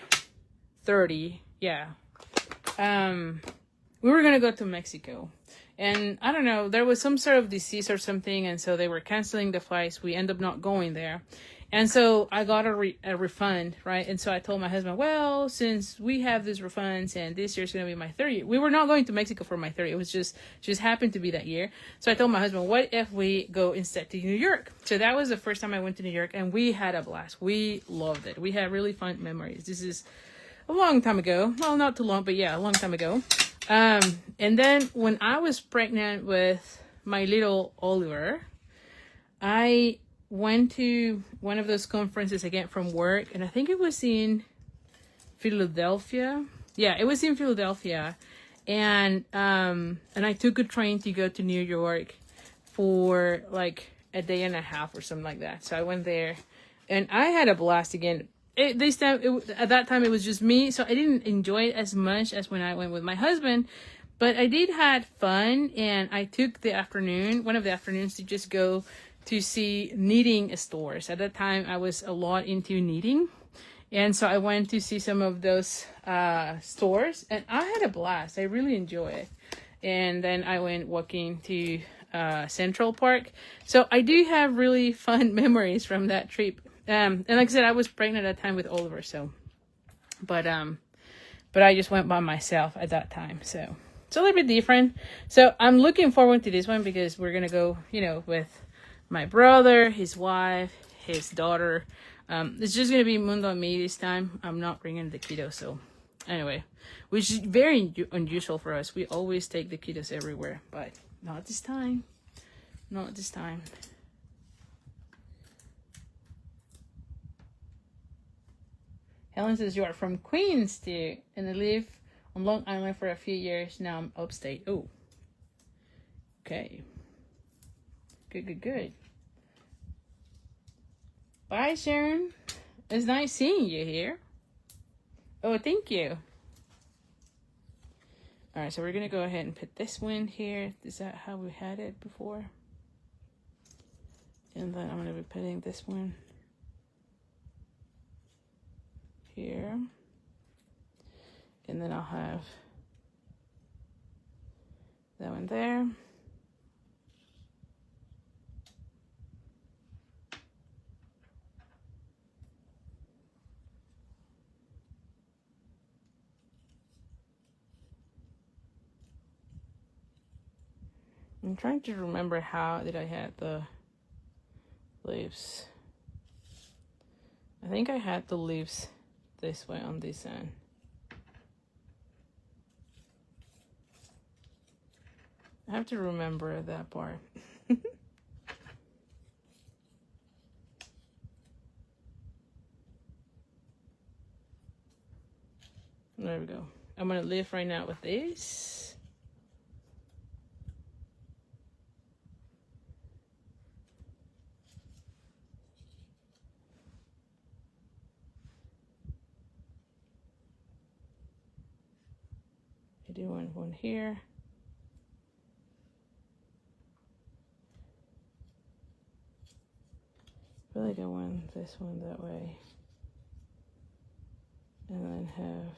30, we were going to go to Mexico. And I don't know, there was some sort of disease or something, and so they were canceling the flights. We ended up not going there. And so I got a refund, right? And so I told my husband, well, since we have these refunds and this year's going to be my 30th, we were not going to Mexico for my 30th. It was just happened to be that year. So I told my husband, what if we go instead to New York? So that was the first time I went to New York, and we had a blast. We loved it. We had really fun memories. This is a long time ago. Well, not too long, but yeah, a long time ago. And then when I was pregnant with my little Oliver, I went to one of those conferences again from work, and I think it was in Philadelphia. Yeah, it was in Philadelphia. And I took a train to go to New York for like a day and a half or something like that. So I went there and I had a blast again. At that time it was just me, so I didn't enjoy it as much as when I went with my husband, but I did had fun. And I took one of the afternoons to just go to see knitting stores. At that time I was a lot into knitting, and so I went to see some of those stores, and I had a blast. I really enjoyed it. And then I went walking to Central Park. So I do have really fun memories from that trip. And like I said, I was pregnant at that time with Oliver, so but I just went by myself at that time, so it's a little bit different. So I'm looking forward to this one because we're gonna go, with my brother, his wife, his daughter. It's just gonna be Mundo and me this time. I'm not bringing the kiddos. So anyway, which is very unusual for us. We always take the kiddos everywhere, but not this time. Not this time. Helen says you are from Queens too, and I live on Long Island for a few years. Now I'm upstate. Oh, okay. Good. Bye, Sharon. It's nice seeing you here. Oh, thank you. All right, so we're gonna go ahead and put this one here. Is that how we had it before? And then I'm gonna be putting this one here, and then I'll have that one there. I'm trying to remember how did I had the leaves. I think I had the leaves this way on this end. I have to remember that part. There we go. I'm going to lift right now with this. I do one here. I feel like I want this one that way. And then have,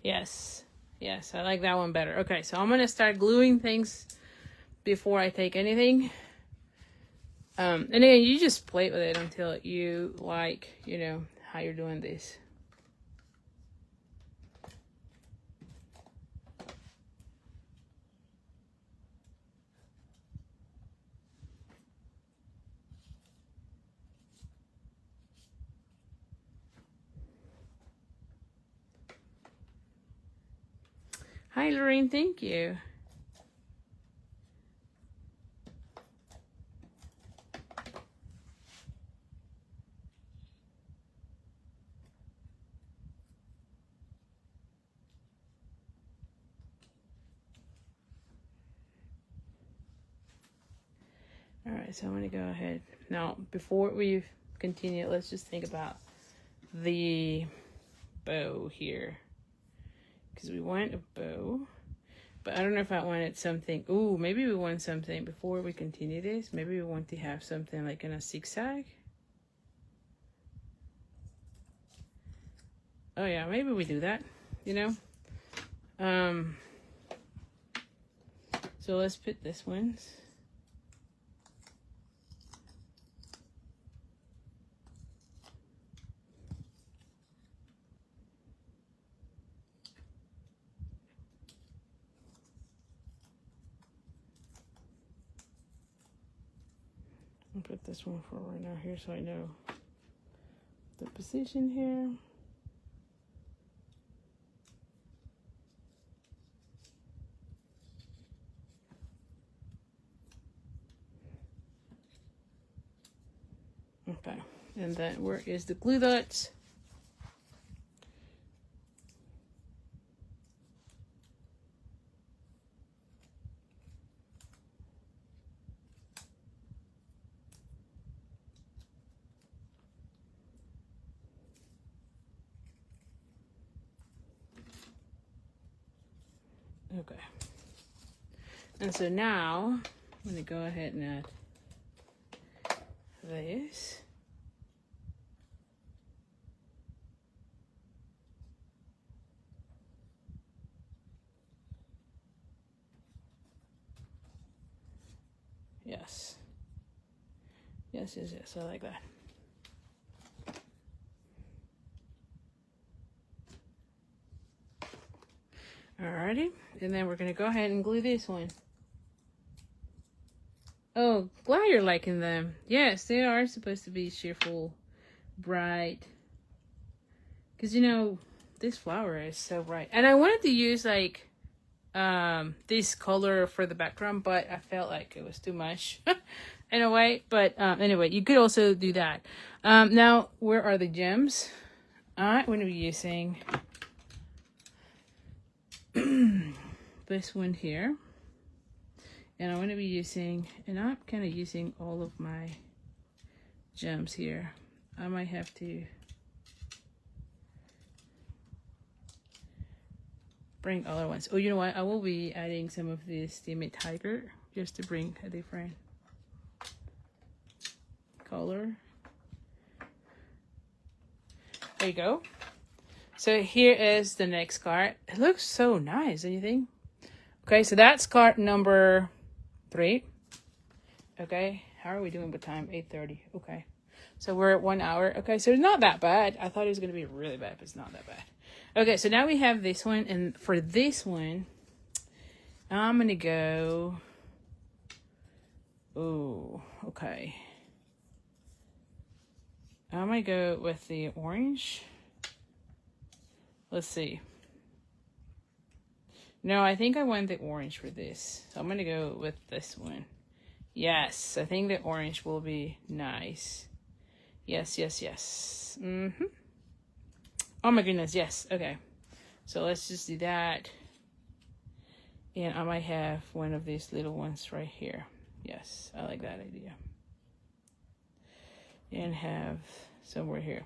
yes, I like that one better. Okay, so I'm gonna start gluing things before I take anything. And again, you just play with it until you like, you know, how you're doing this. Hi, Lorraine, thank you. All right, so I'm gonna go ahead. Now, before we continue, let's just think about the bow here. Because we want a bow. But I don't know if I wanted something. Ooh, maybe we want something before we continue this. Maybe we want to have something like in a zigzag. Oh yeah, maybe we do that, you know. So let's put this one. I'll put this one for right now here so I know the position here. Okay, and then where is the glue dots? Okay, and so now I'm going to go ahead and add this. Yes. Yes, yes, yes, I like that. Alrighty, and then we're gonna go ahead and glue this one. Oh, glad you're liking them. Yes, they are supposed to be cheerful, bright. Because, you know, this flower is so bright. And I wanted to use, like, this color for the background, but I felt like it was too much in a way. But anyway, you could also do that. Now, where are the gems? I'm going to be using this one here. And I'm going to be using, and I'm kind of using all of my gems here. I might have to bring other ones. Oh, you know what? I will be adding some of this Steamate Tiger just to bring a different color. There you go. So here is the next card. It looks so nice, don't you think? Okay, so that's card number 3. Okay, how are we doing with time? 8:30. Okay, so we're at 1 hour. Okay, so it's not that bad. I thought it was going to be really bad, but it's not that bad. Okay, so now we have this one, and for this one, I'm going to go, oh, okay. I'm going to go with the orange. Let's see. No, I think I want the orange for this. So I'm gonna go with this one. Yes, I think the orange will be nice. Yes, yes, yes. Mm-hmm. Oh my goodness, yes. Okay. So let's just do that. And I might have one of these little ones right here. Yes, I like that idea. And have somewhere here.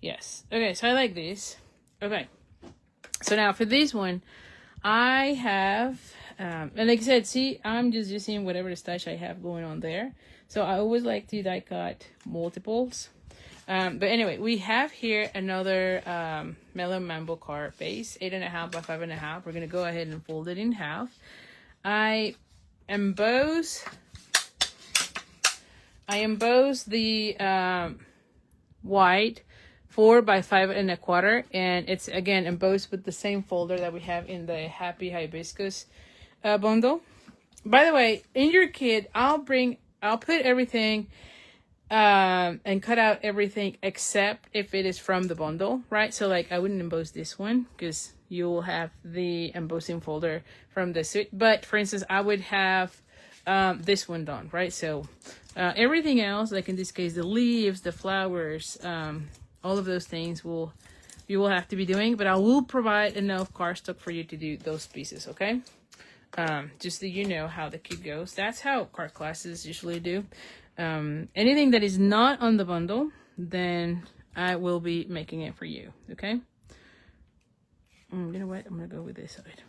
Yes. Okay, so I like these. Okay. So now for this one, I have, and like I said, see, I'm just using whatever stash I have going on there. So I always like to die cut multiples. But anyway, we have here another Mellow Mambo card base, 8.5 by 5.5. We're going to go ahead and fold it in half. I emboss the white 4 by 5.25, and it's again embossed with the same folder that we have in the Happy Hibiscus bundle. By the way, in your kit, I'll put everything and cut out everything except if it is from the bundle, right? So like I wouldn't emboss this one because you will have the embossing folder from the suit. But for instance, I would have this one done, right? So everything else, like in this case, the leaves, the flowers, all of those things you will have to be doing, but I will provide enough cardstock for you to do those pieces, okay? Just so you know how the kit goes. That's how card classes usually do. Anything that is not on the bundle, then I will be making it for you, okay? You know what? I'm gonna go with this side.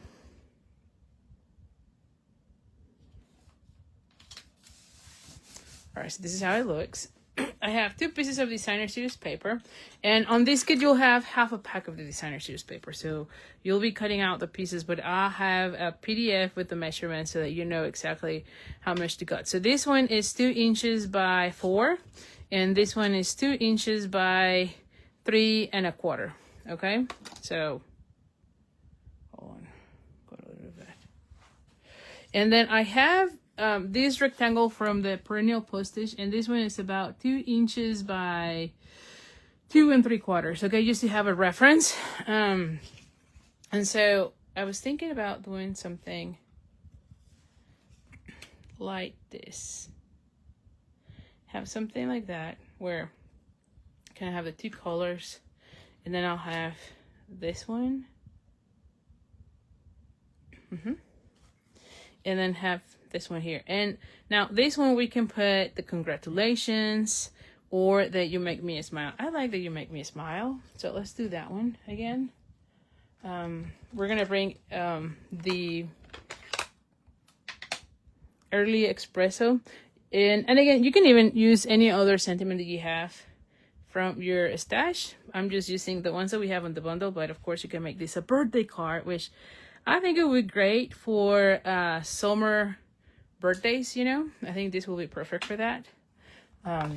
All right, so this is how it looks. I have 2 pieces of designer series paper, and on this kit you'll have half a pack of the designer series paper, so you'll be cutting out the pieces, but I'll have a PDF with the measurements so that you know exactly how much to cut. So this one is 2 inches by 4, and this one is 2 inches by 3.25. Okay, so hold on, got a little bit of that. And then I have this rectangle from the perennial postage, and this one is about 2 inches by 2.75. Okay, just to have a reference. And so I was thinking about doing something like this. Have something like that where I kind of have the 2 colors, and then I'll have this one. And then have this one here. And now this one we can put the congratulations or that you make me smile. I like that you make me smile. So let's do that one again. We're gonna bring the early espresso in, and again you can even use any other sentiment that you have from your stash. I'm just using the ones that we have on the bundle, but of course you can make this a birthday card, which I think it would be great for summer birthdays, you know. I think this will be perfect for that. All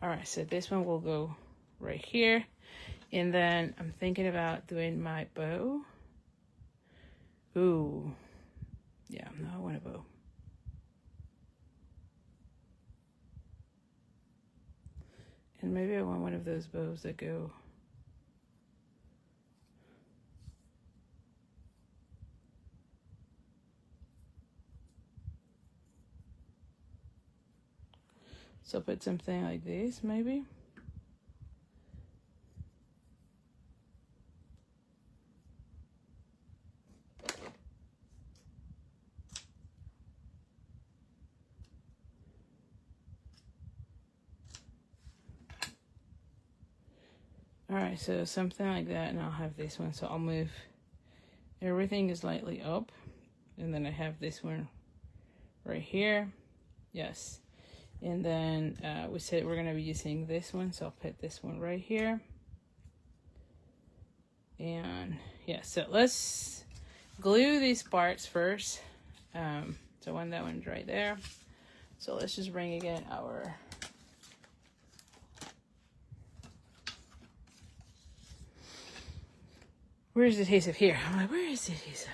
right, so this one will go right here. And then I'm thinking about doing my bow. Ooh. Yeah, no, I want a bow. And maybe I want one of those bows that go so put something like this, maybe. All right, so something like that, and I'll have this one. So I'll move everything slightly up, and then I have this one right here. Yes. And then we said we're going to be using this one, so I'll put this one right here. And yeah, so let's glue these parts first. So when that one's right there. So let's just bring again our where's the adhesive here? I'm like, where is the adhesive?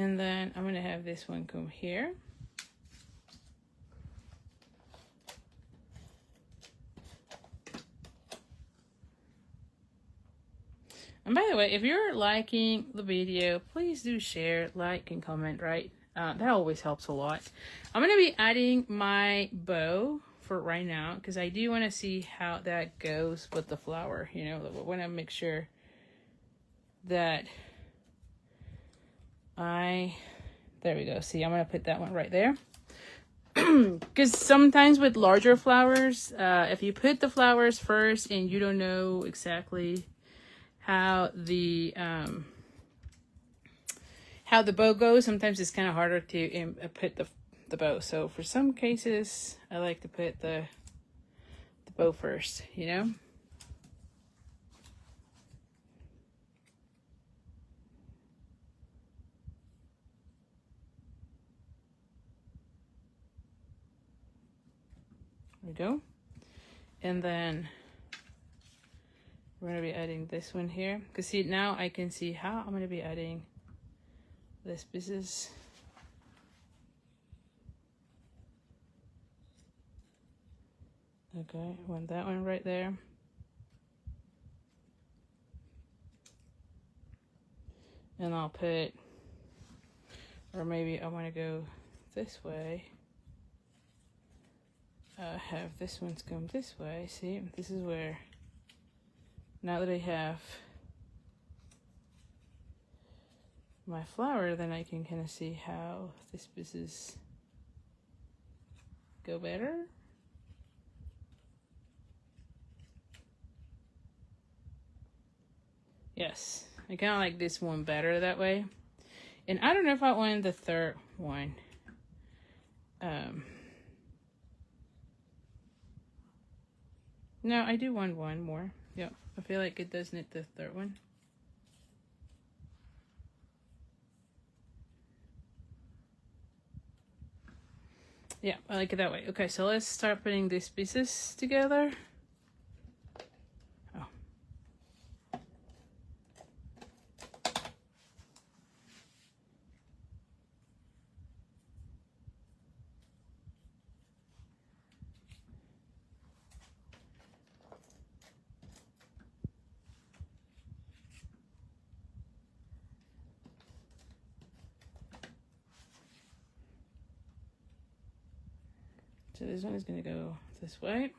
And then I'm going to have this one come here. And by the way, if you're liking the video, please do share, like, and comment, right? That always helps a lot. I'm going to be adding my bow for right now because I do want to see how that goes with the flower. You know, I want to make sure that there we go. See, I'm going to put that one right there. Because sometimes with larger flowers, if you put the flowers first and you don't know exactly how the bow goes, sometimes it's kind of harder to put the bow. So for some cases, I like to put the bow first, you know. There we go. And then we're going to be adding this one here. Because see, now I can see how I'm going to be adding this pieces. Okay, I want that one right there. And I'll put, or maybe I want to go this way. Have this one's come this way. See, this is where, now that I have my flower, then I can kind of see how this pieces go better. Yes, I kind of like this one better that way. And I don't know if I want the third one. No, I do want one more. Yep, I feel like it does need the third one. Yeah, I like it that way. Okay, so let's start putting these pieces together. Oh. So this one is going to go this way.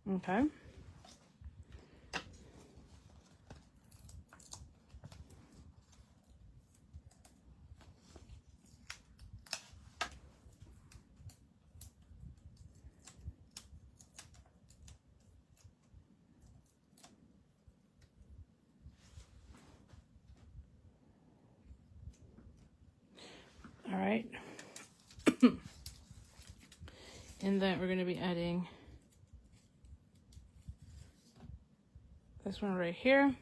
Okay. All right. And then we're going to be adding this one right here.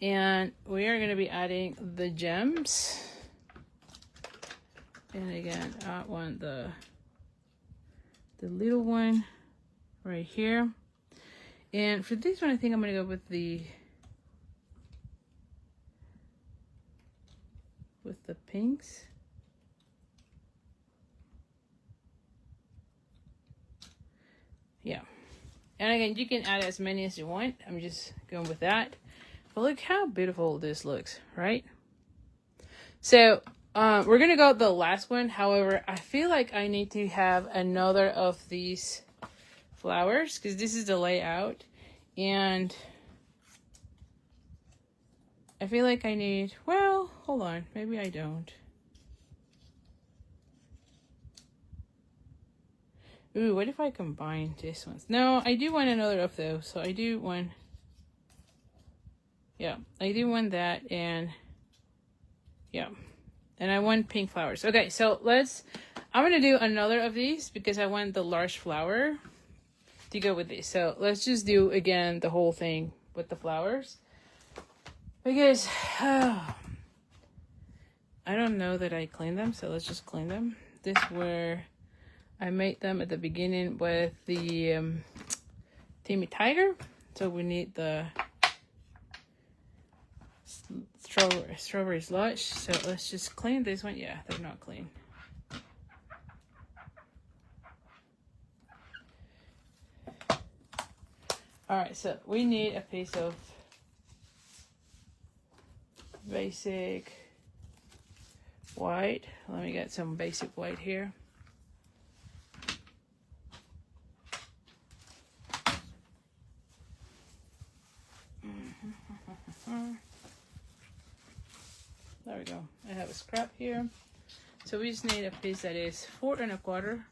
And we are going to be adding the gems. And again, I want the little one right here. And for this one, I think I'm going to go with the pinks. Yeah. And again, you can add as many as you want. I'm just going with that. But look how beautiful this looks, right? So we're going to go with the last one. However, I feel like I need to have another of these flowers because this is the layout. And I feel like I need, well, hold on. Maybe I don't. Ooh, what if I combine this one? No, I do want another of those. So I do want, yeah, I do want that. And yeah, and I want pink flowers. Okay, so I'm going to do another of these because I want the large flower to go with this. So let's just do again the whole thing with the flowers. Because I don't know that I cleaned them, so let's just clean them. This where I made them at the beginning with the Timmy Tiger. So we need the strawberry slush. So let's just clean this one. Yeah, they're not clean. All right, so we need a piece of basic white. Let me get some basic white here. There we go. I have a scrap here. So we just need a piece that is 4 1/4.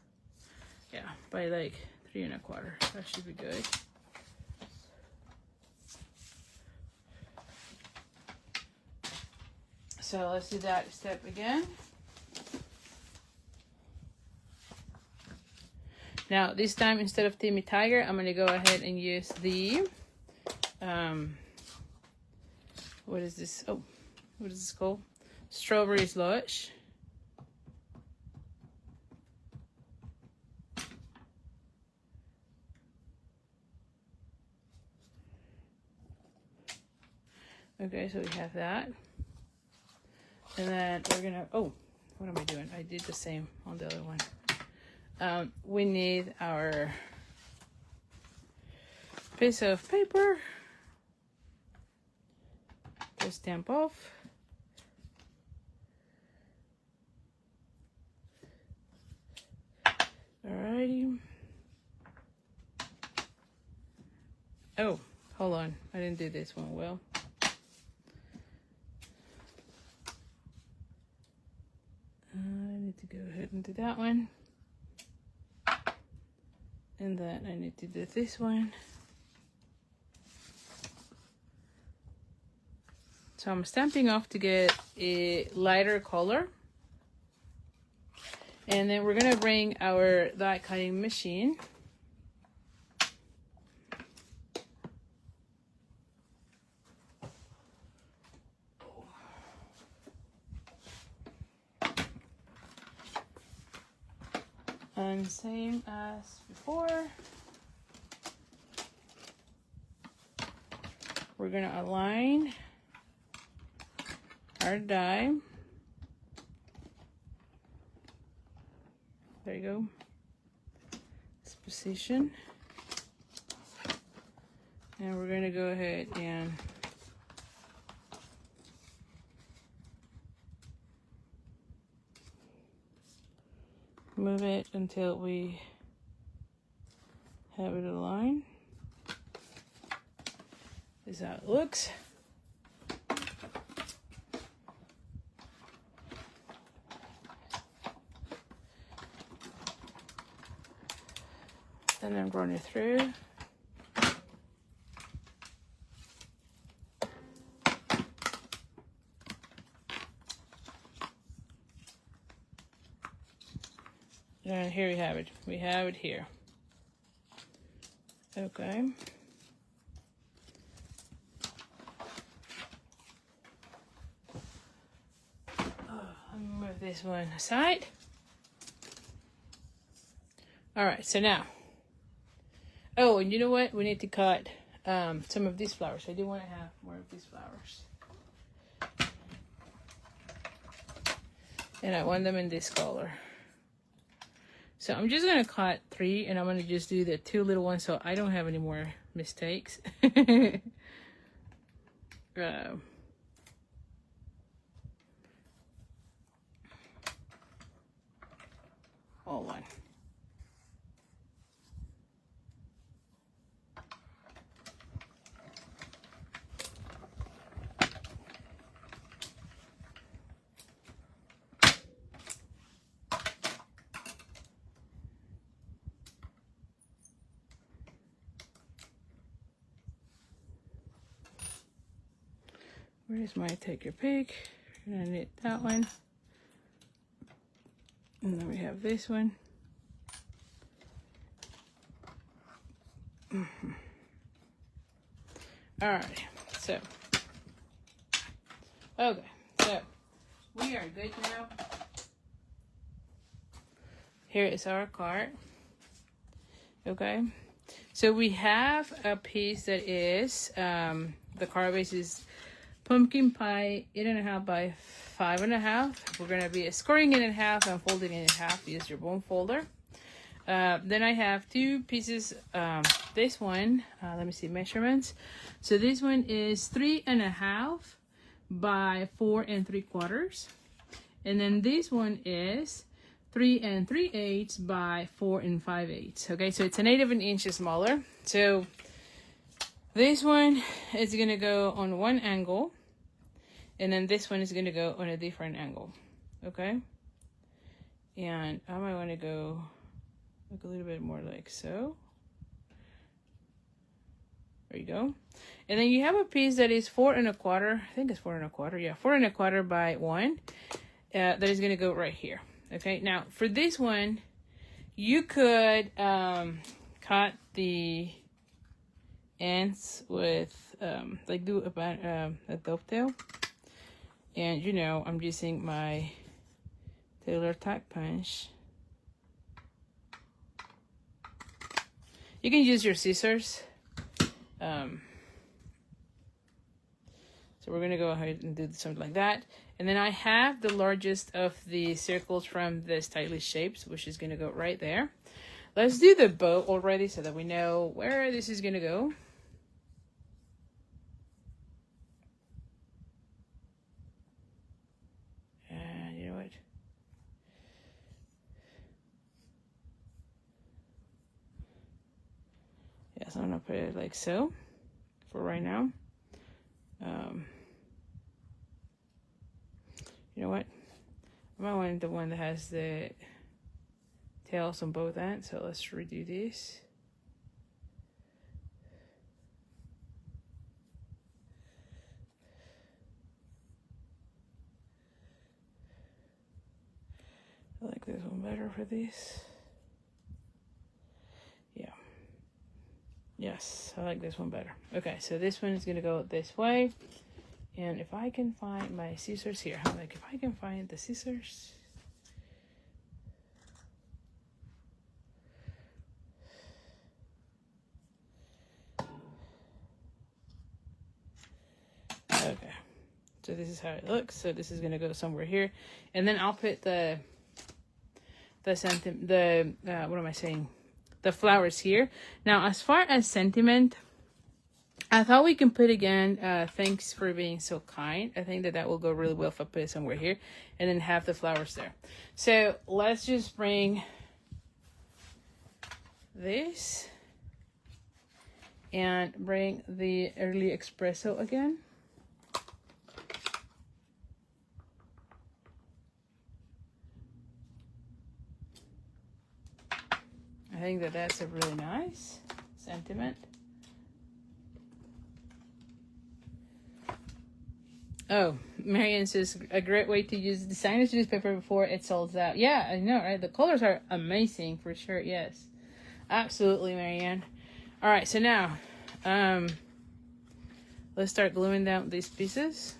Yeah, by like 3 1/4. That should be good. So let's do that step again. Now this time, instead of Timmy Tiger, I'm gonna go ahead and use the what is this? Oh, what is this called? Strawberry slush. Okay, so we have that. And then we're gonna, oh, what am I doing? I did the same on the other one. We need our piece of paper to stamp off. Alrighty. Oh, hold on. I didn't do this one well. I need to go ahead and do that one. And then I need to do this one. So I'm stamping off to get a lighter color. And then we're gonna bring our die cutting machine. And same as before, we're gonna align our die. There you go. This position. And we're gonna go ahead and move it until we have it aligned. This is how it looks. Then I'm running through. And here we have it. We have it here. Okay. Let me move this one aside. All right, so now. Oh, and you know what? We need to cut some of these flowers. I do want to have more of these flowers. And I want them in this color. So I'm just going to cut 3, and I'm going to just do the 2 little ones so I don't have any more mistakes. Hold on. Where's my take your pick? We're gonna knit that one. And then we have this one. All right, so, okay, so we are good now. Here is our card. Okay, so we have a piece that is the card base is pumpkin pie 8.5 by 5.5. We're gonna be scoring it in half and folding it in half. Use your bone folder. Then I have two pieces. This one, let me see measurements. So this one is 3.5 by 4 3/4, and then this one is 3 3/8 by 4 5/8. Okay, so it's 1/8 of an inch smaller. So this one is gonna go on one angle, and then this one is gonna go on a different angle. Okay, and I might want to go like a little bit more like so. There you go. And then you have a piece that is 4 1/4. I think it's 4 1/4. Yeah, 4 1/4 by 1. That is going to go right here. Okay. Now for this one, you could cut the ends with like do a dovetail. And you know, I'm using my tailor tack punch. You can use your scissors. So we're going to go ahead and do something like that. And then I have the largest of the circles from the stylish shapes, which is going to go right there. Let's do the bow already so that we know where this is going to go. And you know what? Yes, I'm going to put it like so for right now. You know what? I might want the one that has the tails on both ends, so let's redo this. I like this one better for this. Yeah. Yes, I like this one better. Okay, so this one is going to go this way. And if I can find my scissors here, like if I can find the scissors. Okay, so this is how it looks. So this is gonna go somewhere here, and then I'll put the flowers here. Now, as far as sentiment, I thought we can put again, thanks for being so kind. I think that will go really well if I put it somewhere here and then have the flowers there. So let's just bring this and bring the early espresso again. I think that's a really nice sentiment. Oh, Marianne says a great way to use designer's newspaper before it sells out. Yeah, I know, right? The colors are amazing for sure. Yes, absolutely, Marianne. All right, so now, let's start gluing down these pieces.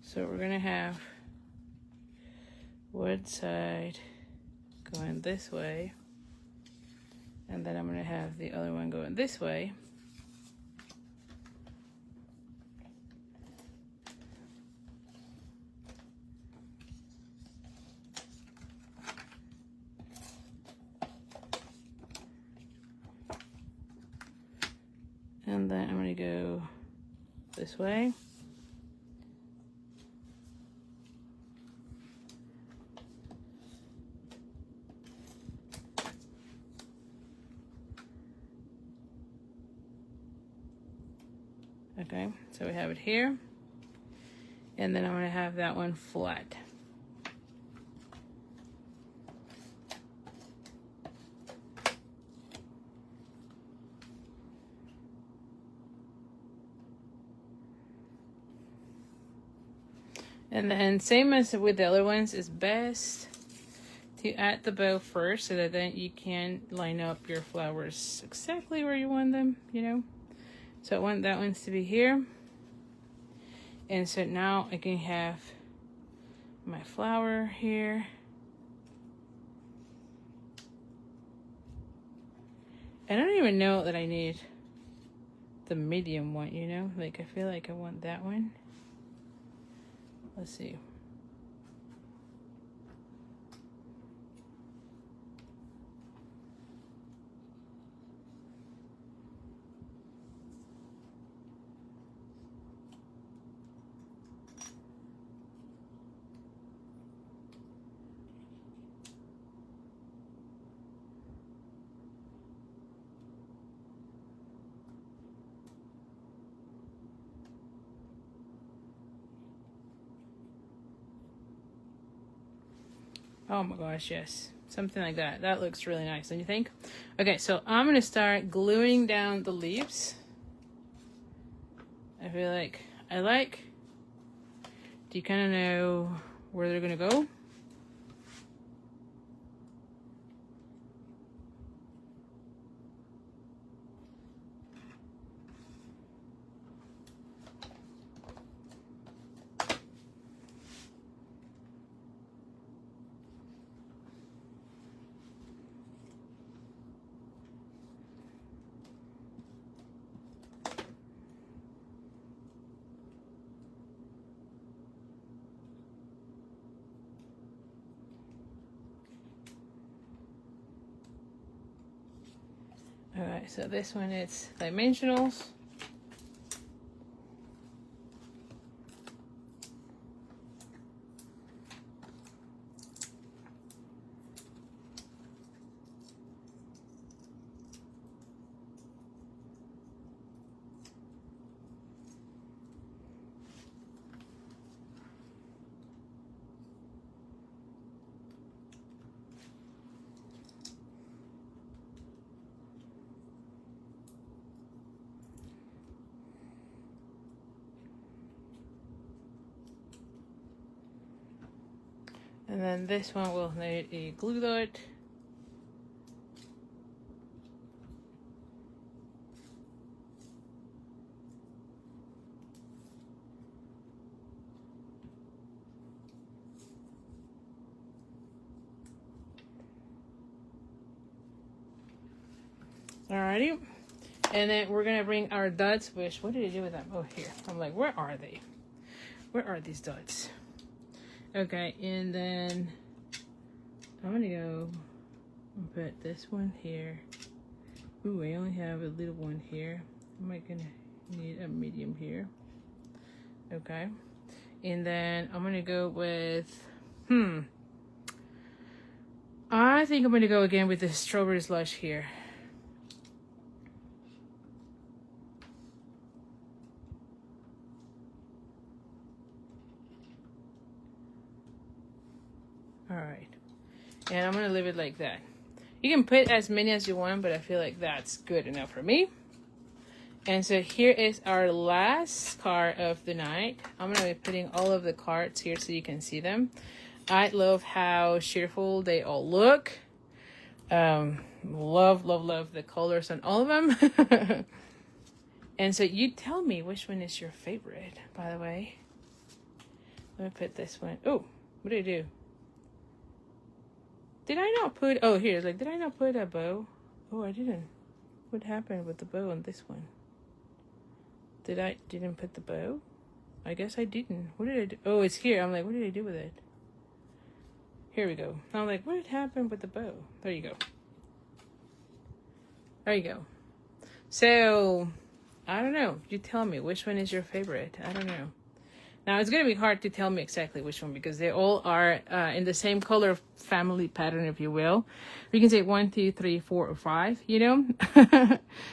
So we're gonna have one side going this way, and then I'm gonna have the other one going this way. And then I'm gonna go this way. Okay, so we have it here, and then I'm going to have that one flat. And then same as with the other ones, it's best to add the bow first so that then you can line up your flowers exactly where you want them, you know. So I want that one to be here. And so now I can have my flower here. And I don't even know that I need the medium one, you know? Like I feel like I want that one. Let's see. Oh my gosh, yes. Something like that. That looks really nice, don't you think? Okay, so I'm going to start gluing down the leaves. I feel like do you kind of know where they're going to go? Alright, so this one is dimensionals. And then this one will need a glue dot. Alrighty. And then we're gonna bring our dots, which, what did I do with them? Oh, here. I'm like, where are they? Where are these dots? Okay, and then I'm gonna go and put this one here. Ooh, I only have a little one here. Am I gonna need a medium here? Okay. And then I'm gonna go with, I think I'm gonna go again with the strawberry slush here. Alright. And I'm gonna leave it like that. You can put as many as you want, but I feel like that's good enough for me. And so here is our last card of the night. I'm gonna be putting all of the cards here so you can see them. I love how cheerful they all look. Love the colors on all of them. And so you tell me which one is your favorite, by the way. Let me put this one. Oh, what did I do? Did I not put, oh, here, like, did I not put a bow? Oh, I didn't. What happened with the bow on this one? Didn't put the bow? I guess I didn't. What did I do? Oh, it's here. I'm like, what did I do with it? Here we go. I'm like, what happened with the bow? There you go. There you go. So, I don't know. You tell me, which one is your favorite? I don't know. Now, it's going to be hard to tell me exactly which one because they all are in the same color family pattern, if you will. You can say 1, 2, 3, 4, or 5, you know?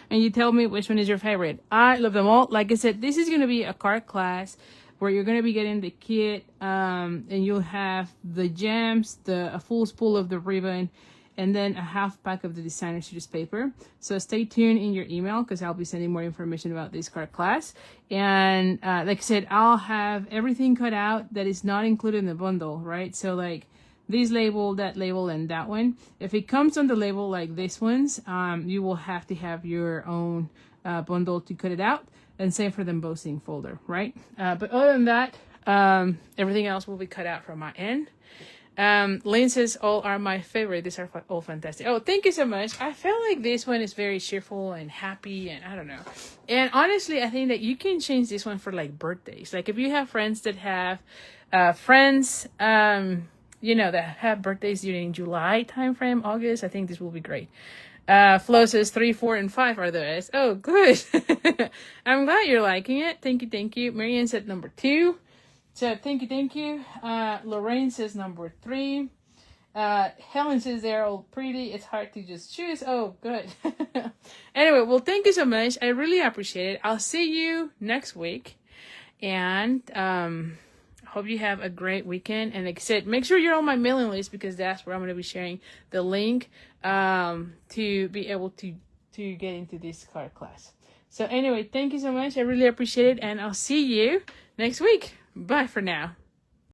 And you tell me which one is your favorite. I love them all. Like I said, this is going to be a card class where you're going to be getting the kit and you'll have the gems, a full spool of the ribbon, and then a half pack of the designer series paper. So stay tuned in your email because I'll be sending more information about this card class. And like I said, I'll have everything cut out that is not included in the bundle, right? So like this label, that label, and that one. If it comes on the label like this one's, you will have to have your own bundle to cut it out, and same for the embossing folder, right? But other than that, everything else will be cut out from my end. Lenses all are my favorite. These are all fantastic. Oh, thank you so much. I feel like this one is very cheerful and happy, and I don't know. And honestly, I think that you can change this one for like birthdays. Like if you have friends that have friends, that have birthdays during July timeframe, August, I think this will be great. Flo says 3, 4, and 5 are the best. Oh, good. I'm glad you're liking it. Thank you, thank you. Marianne said number 2. So thank you. Lorraine says number 3. Helen says they're all pretty. It's hard to just choose. Oh, good. Anyway, well, thank you so much. I really appreciate it. I'll see you next week. And hope you have a great weekend. And like I said, make sure you're on my mailing list because that's where I'm going to be sharing the link to be able to get into this card class. So anyway, thank you so much. I really appreciate it. And I'll see you next week. Bye for now.